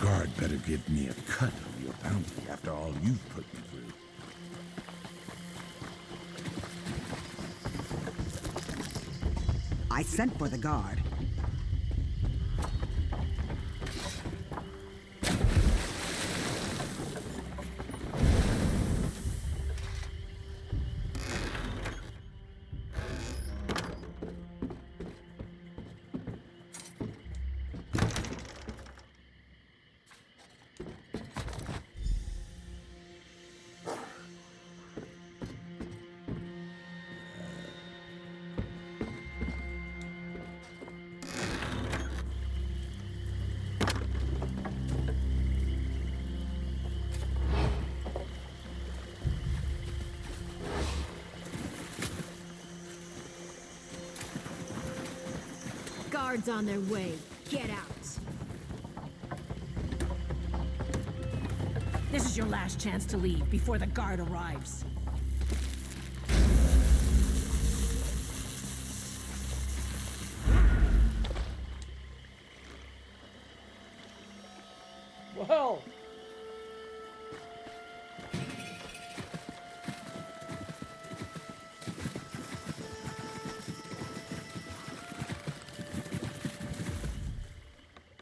guard better give me a cut of your bounty after all you've put me through. I sent for the guard. Guards on their way. Get out. This is your last chance to leave before the guard arrives. Well.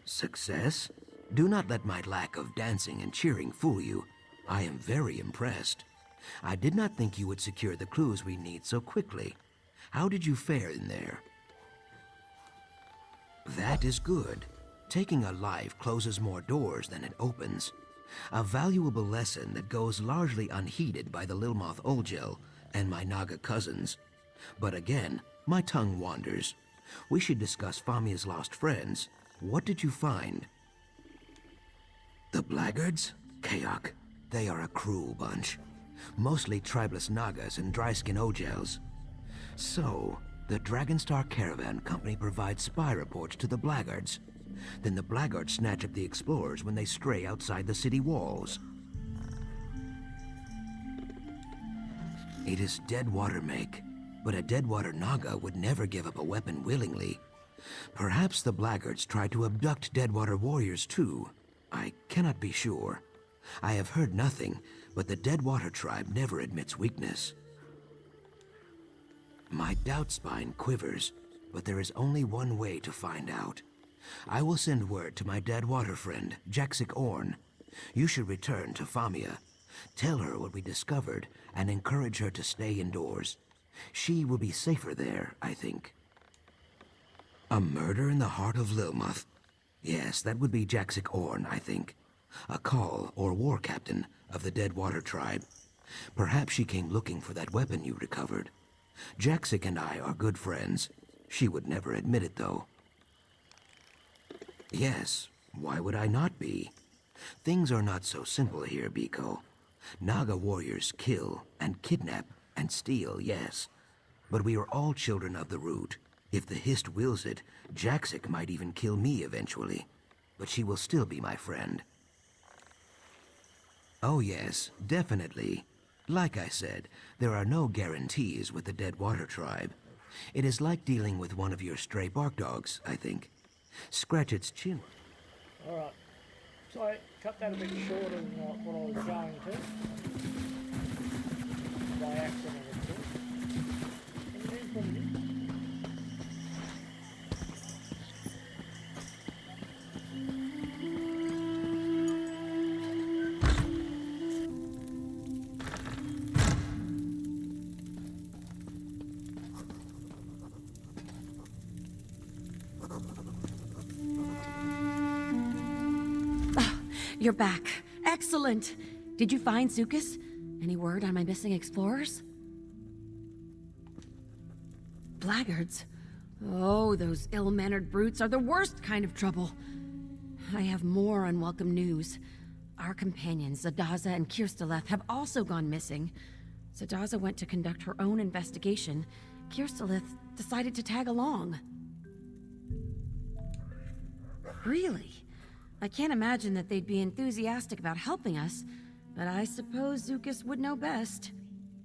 Success? Do not let my lack of dancing and cheering fool you. I am very impressed. I did not think you would secure the clues we need so quickly. How did you fare in there? That is good. Taking a life closes more doors than it opens. A valuable lesson that goes largely unheeded by the Lilmoth Olgel and my Naga cousins. But again, my tongue wanders. We should discuss Famia's lost friends. What did you find? The Blackguards? Kaok. They are a cruel bunch. Mostly tribeless Nagas and dry-skin Ogels. So, the Dragonstar Caravan Company provides spy reports to the Blackguards. Then the Blackguards snatch up the explorers when they stray outside the city walls. It is Deadwater make, but a Deadwater Naga would never give up a weapon willingly. Perhaps the Blackguards tried to abduct Deadwater warriors too. I cannot be sure. I have heard nothing, but the Deadwater tribe never admits weakness. My doubt spine quivers, but there is only one way to find out. I will send word to my Deadwater friend, Jaxic Orn. You should return to Famia. Tell her what we discovered and encourage her to stay indoors. She will be safer there, I think. A murder in the heart of Lilmoth? Yes, that would be Jaxic Orn, I think. A call or war captain of the Deadwater tribe. Perhaps she came looking for that weapon you recovered. Jaxic and I are good friends. She would never admit it, though. Yes, why would I not be? Things are not so simple here, Biko. Naga warriors kill and kidnap and steal, yes. But we are all children of the root. If the Hist wills it, Jaxic might even kill me eventually. But she will still be my friend. Oh yes, definitely. Like I said, there are no guarantees with the Deadwater tribe. It is like dealing with one of your stray bark dogs, I think. Scratch its chin. Alright. So I cut that a bit shorter than what I was going to. By accident, of course. And it is what it is. You're back. Excellent. Did you find Zucus? Any word on my missing explorers? Blackguards? Oh, those ill-mannered brutes are the worst kind of trouble. I have more unwelcome news. Our companions, Zadaza and Kirsteleth, have also gone missing. Zadaza went to conduct her own investigation. Kirsteleth decided to tag along. Really? I can't imagine that they'd be enthusiastic about helping us, but I suppose Zucus would know best.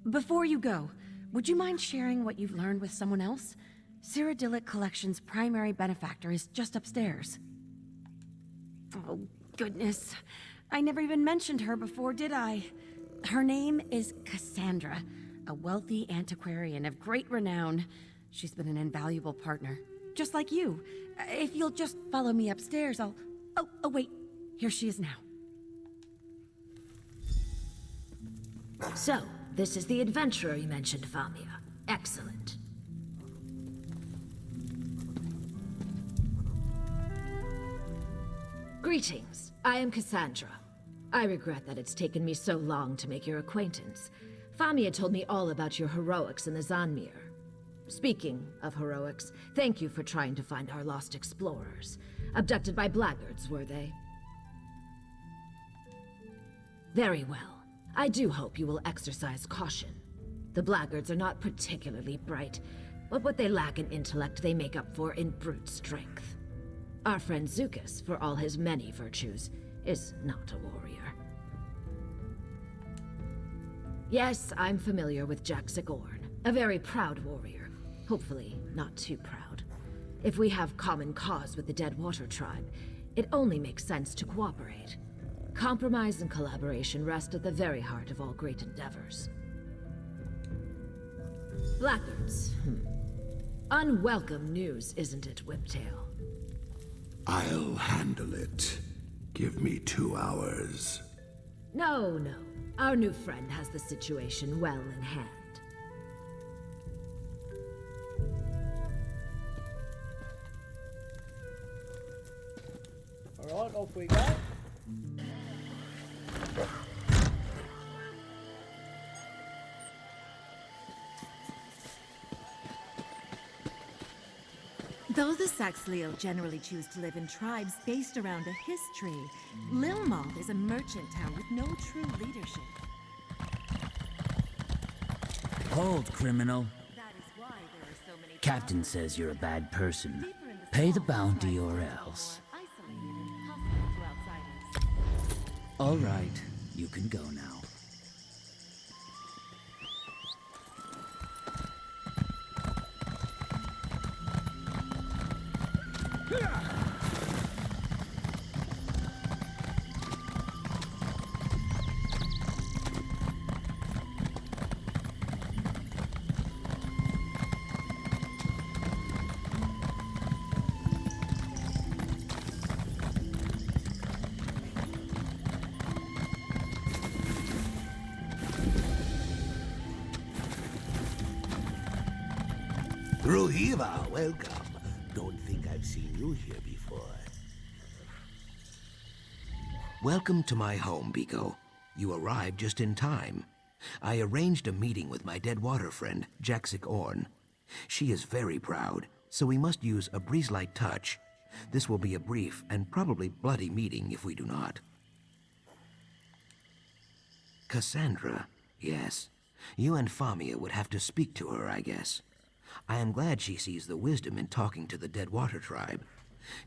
Before you go, would you mind sharing what you've learned with someone else? Cyrodiilic Collection's primary benefactor is just upstairs. Oh, goodness. I never even mentioned her before, did I? Her name is Cassandra, a wealthy antiquarian of great renown. She's been an invaluable partner, just like you. If you'll just follow me upstairs, I'll... Oh, wait. Here she is now. So, this is the adventurer you mentioned, Famia. Excellent. Greetings. I am Cassandra. I regret that it's taken me so long to make your acquaintance. Famia told me all about your heroics in the Zanmir. Speaking of heroics, thank you for trying to find our lost explorers. Abducted by blackguards, were they? Very well. I do hope you will exercise caution. The blackguards are not particularly bright, but what they lack in intellect they make up for in brute strength. Our friend Zucus, for all his many virtues, is not a warrior. Yes, I'm familiar with Jaxic Orn, a very proud warrior. Hopefully, not too proud. If we have common cause with the Deadwater tribe, it only makes sense to cooperate. Compromise and collaboration rest at the very heart of all great endeavors. Blackguards. Unwelcome news, isn't it, Whiptail? I'll handle it. Give me 2 hours. No. Our new friend has the situation well in hand. Alright, off we go. Though the Saxhleel generally choose to live in tribes based around a history, Lilmoth is a merchant town with no true leadership. Hold, criminal. That is why there are so many Captain says you're a bad person. Pay the bounty or else. isolated and hostile to outsiders. All right, you can go now. Rohiva, welcome. Don't think I've seen you here before. Welcome to my home, Biko. You arrived just in time. I arranged a meeting with my Deadwater friend, Jaxic Orn. She is very proud, so we must use a breeze-light touch. This will be a brief and probably bloody meeting if we do not. Cassandra, yes. You and Famia would have to speak to her, I guess. I am glad she sees the wisdom in talking to the Deadwater tribe.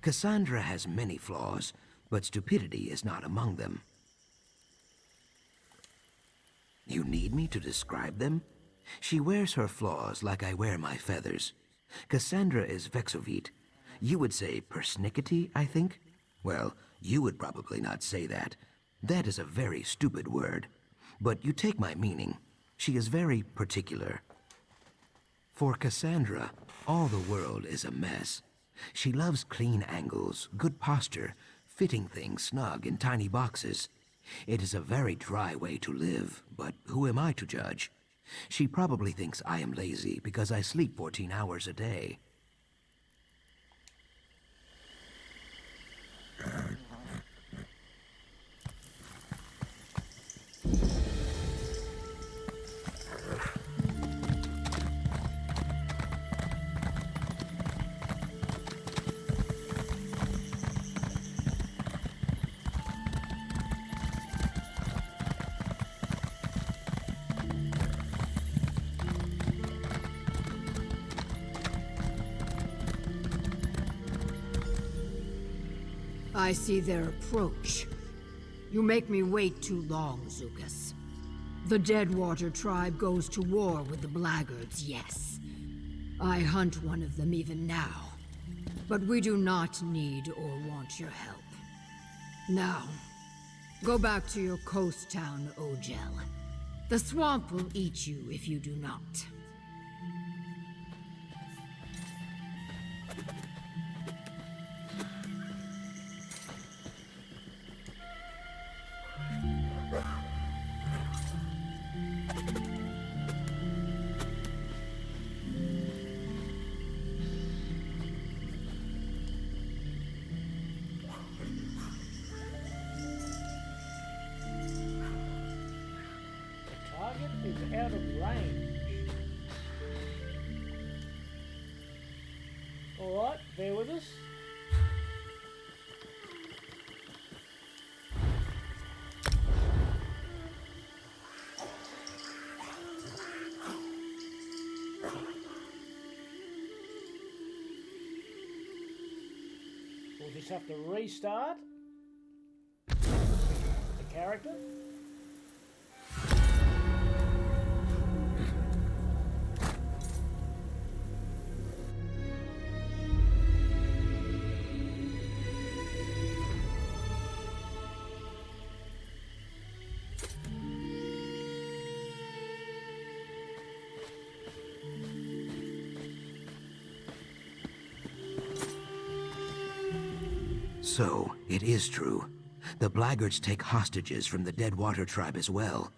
Cassandra has many flaws, but stupidity is not among them. You need me to describe them? She wears her flaws like I wear my feathers. Cassandra is Vexovite. You would say persnickety, I think? Well, you would probably not say that. That is a very stupid word. But you take my meaning. She is very particular. For Cassandra, all the world is a mess. She loves clean angles, good posture, fitting things snug in tiny boxes. It is a very dry way to live, but who am I to judge? She probably thinks I am lazy because I sleep 14 hours a day. I see their approach. You make me wait too long, Zucus. The Deadwater tribe goes to war with the Blackguards, yes. I hunt one of them even now. But we do not need or want your help. Now, go back to your coast town, Ogel. The swamp will eat you if you do not. Target is out of range. Alright, bear with us. We'll just have to restart the character. So, it is true. The Blackguards take hostages from the Deadwater tribe as well.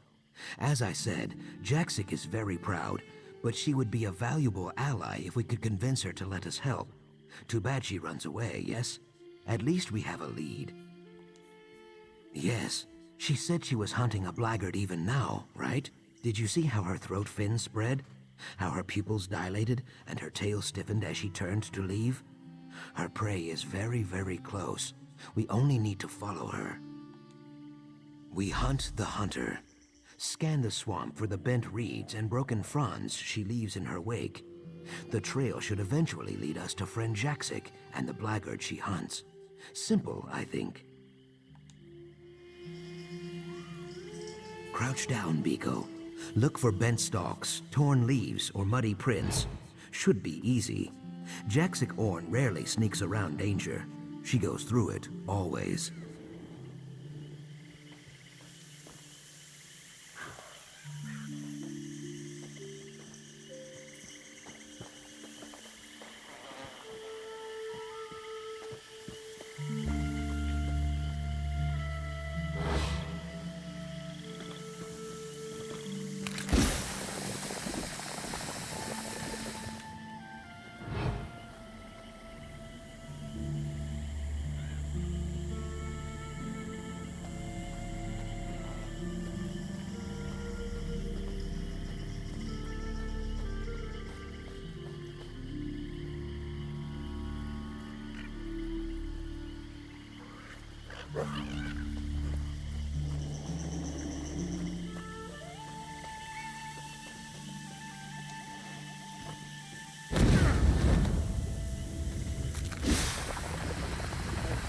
As I said, Jaxic is very proud, but she would be a valuable ally if we could convince her to let us help. Too bad she runs away, yes? At least we have a lead. Yes, she said she was hunting a Blackguard even now, right? Did you see how her throat fins spread? How her pupils dilated and her tail stiffened as she turned to leave? Her prey is very, very close. We only need to follow her. We hunt the hunter. Scan the swamp for the bent reeds and broken fronds she leaves in her wake. The trail should eventually lead us to friend Jaxic and the Blackguard she hunts. Simple, I think. Crouch down, Biko. Look for bent stalks, torn leaves, or muddy prints. Should be easy. Jaxic Orn rarely sneaks around danger. She goes through it, always.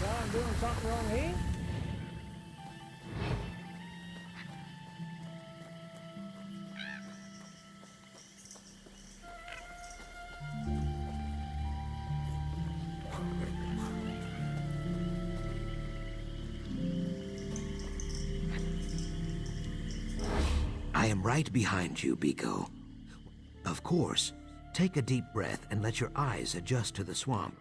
I'm doing something wrong here. I am right behind you, Biko. Of course, take a deep breath and let your eyes adjust to the swamp.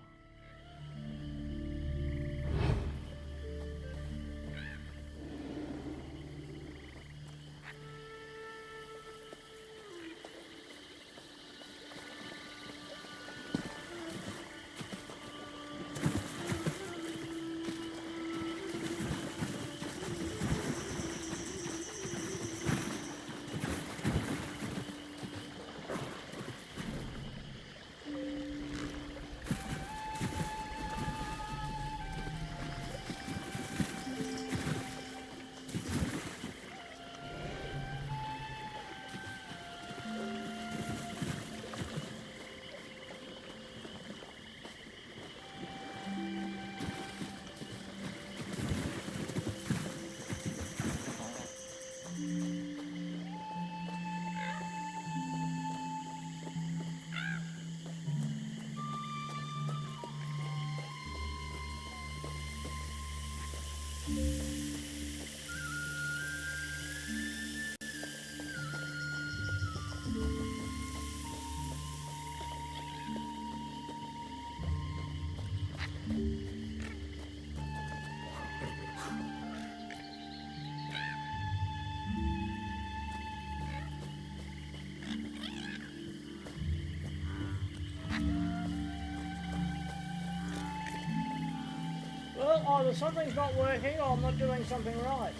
Well, either something's not working or I'm not doing something right.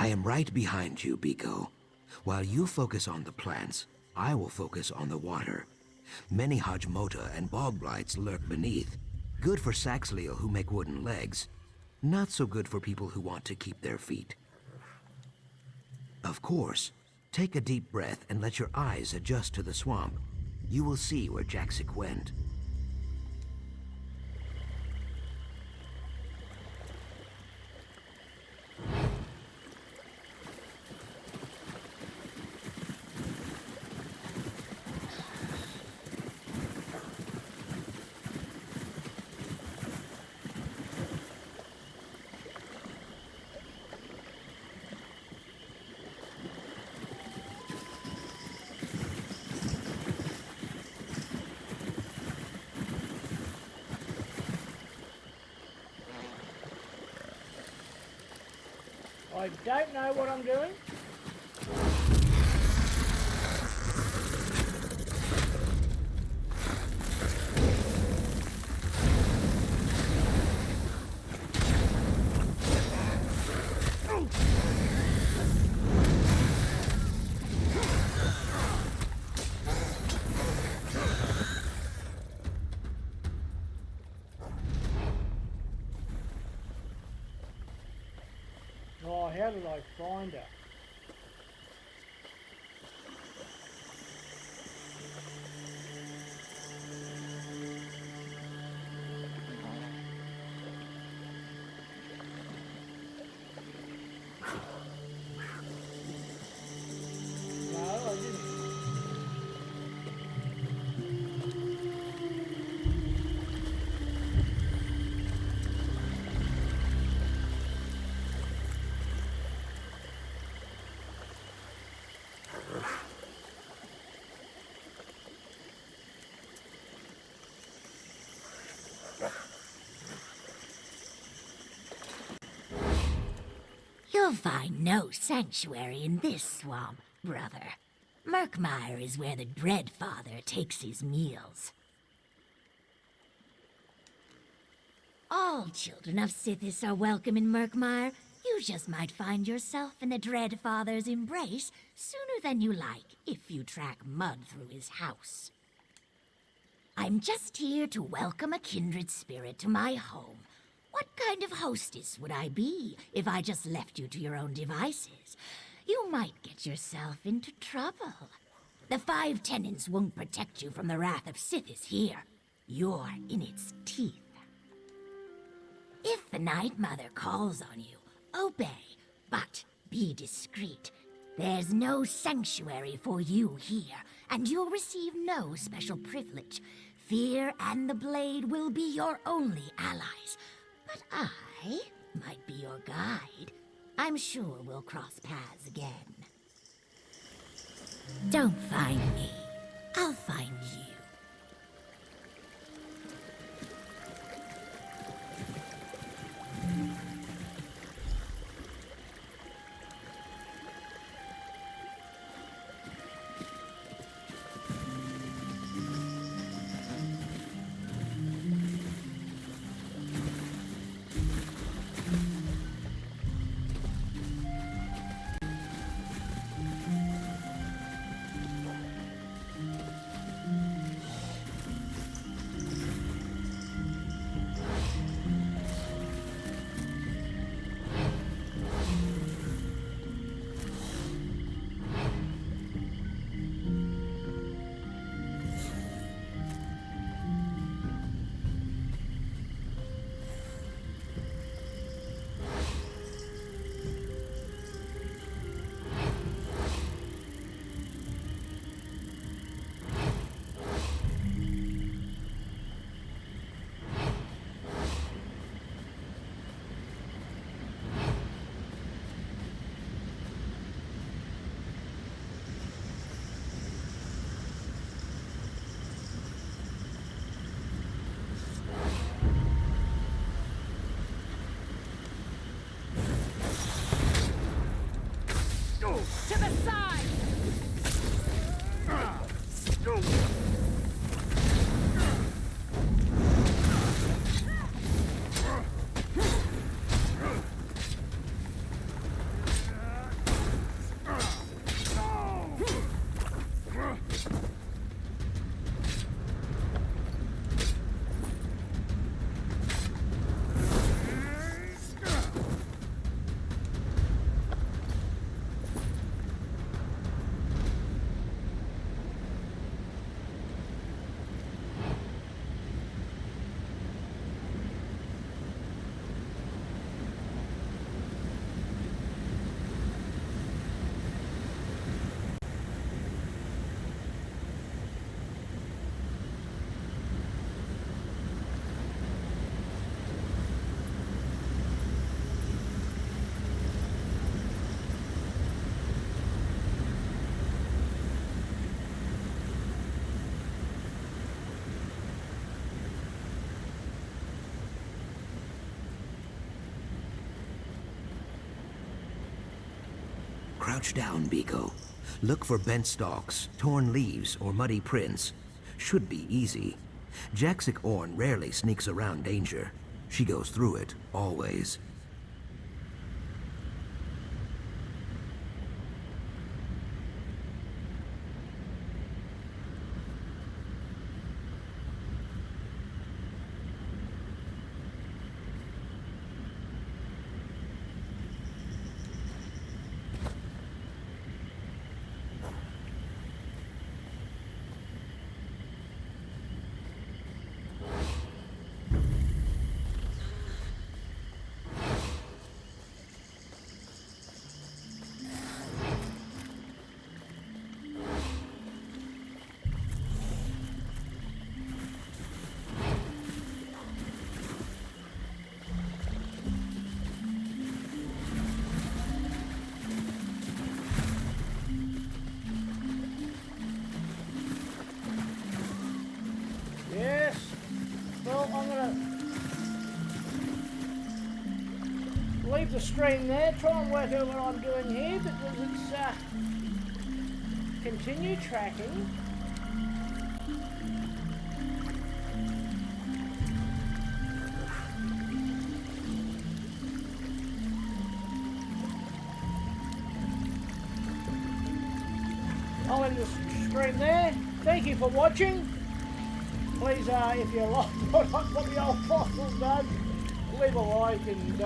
I am right behind you, Biko. While you focus on the plants, I will focus on the water. Many Hajmota and bog blights lurk beneath. Good for Saxhleel who make wooden legs. Not so good for people who want to keep their feet. Of course, take a deep breath and let your eyes adjust to the swamp. You will see where Jaxic went. I don't know what I'm doing. Oh, how did I find her? No, I didn't. You'll find no sanctuary in this swamp, brother. Murkmire is where the Dreadfather takes his meals. All children of Sithis are welcome in Murkmire. You just might find yourself in the Dreadfather's embrace sooner than you like if you track mud through his house. I'm just here to welcome a kindred spirit to my home. What kind of hostess would I be if I just left you to your own devices? You might get yourself into trouble. The Five Tenants won't protect you from the wrath of Sithis here. You're in its teeth. If the Night Mother calls on you, obey, but be discreet. There's no sanctuary for you here, and you'll receive no special privilege. Fear and the Blade will be your only allies. But I might be your guide. I'm sure we'll cross paths again. Don't find me. I'll find you. To the side! Crouch down, Biko. Look for bent stalks, torn leaves, or muddy prints. Should be easy. Jaxic Orn rarely sneaks around danger. She goes through it, always. leave the stream there, try and work out what I'm doing here, because it's, continue tracking. I'll end the stream there. Thank you for watching. Please, if you like what the old fossil does, leave a like and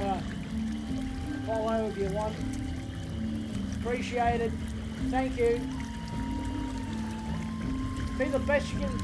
follow if you want. Appreciate it. Thank you. Be the best you can be.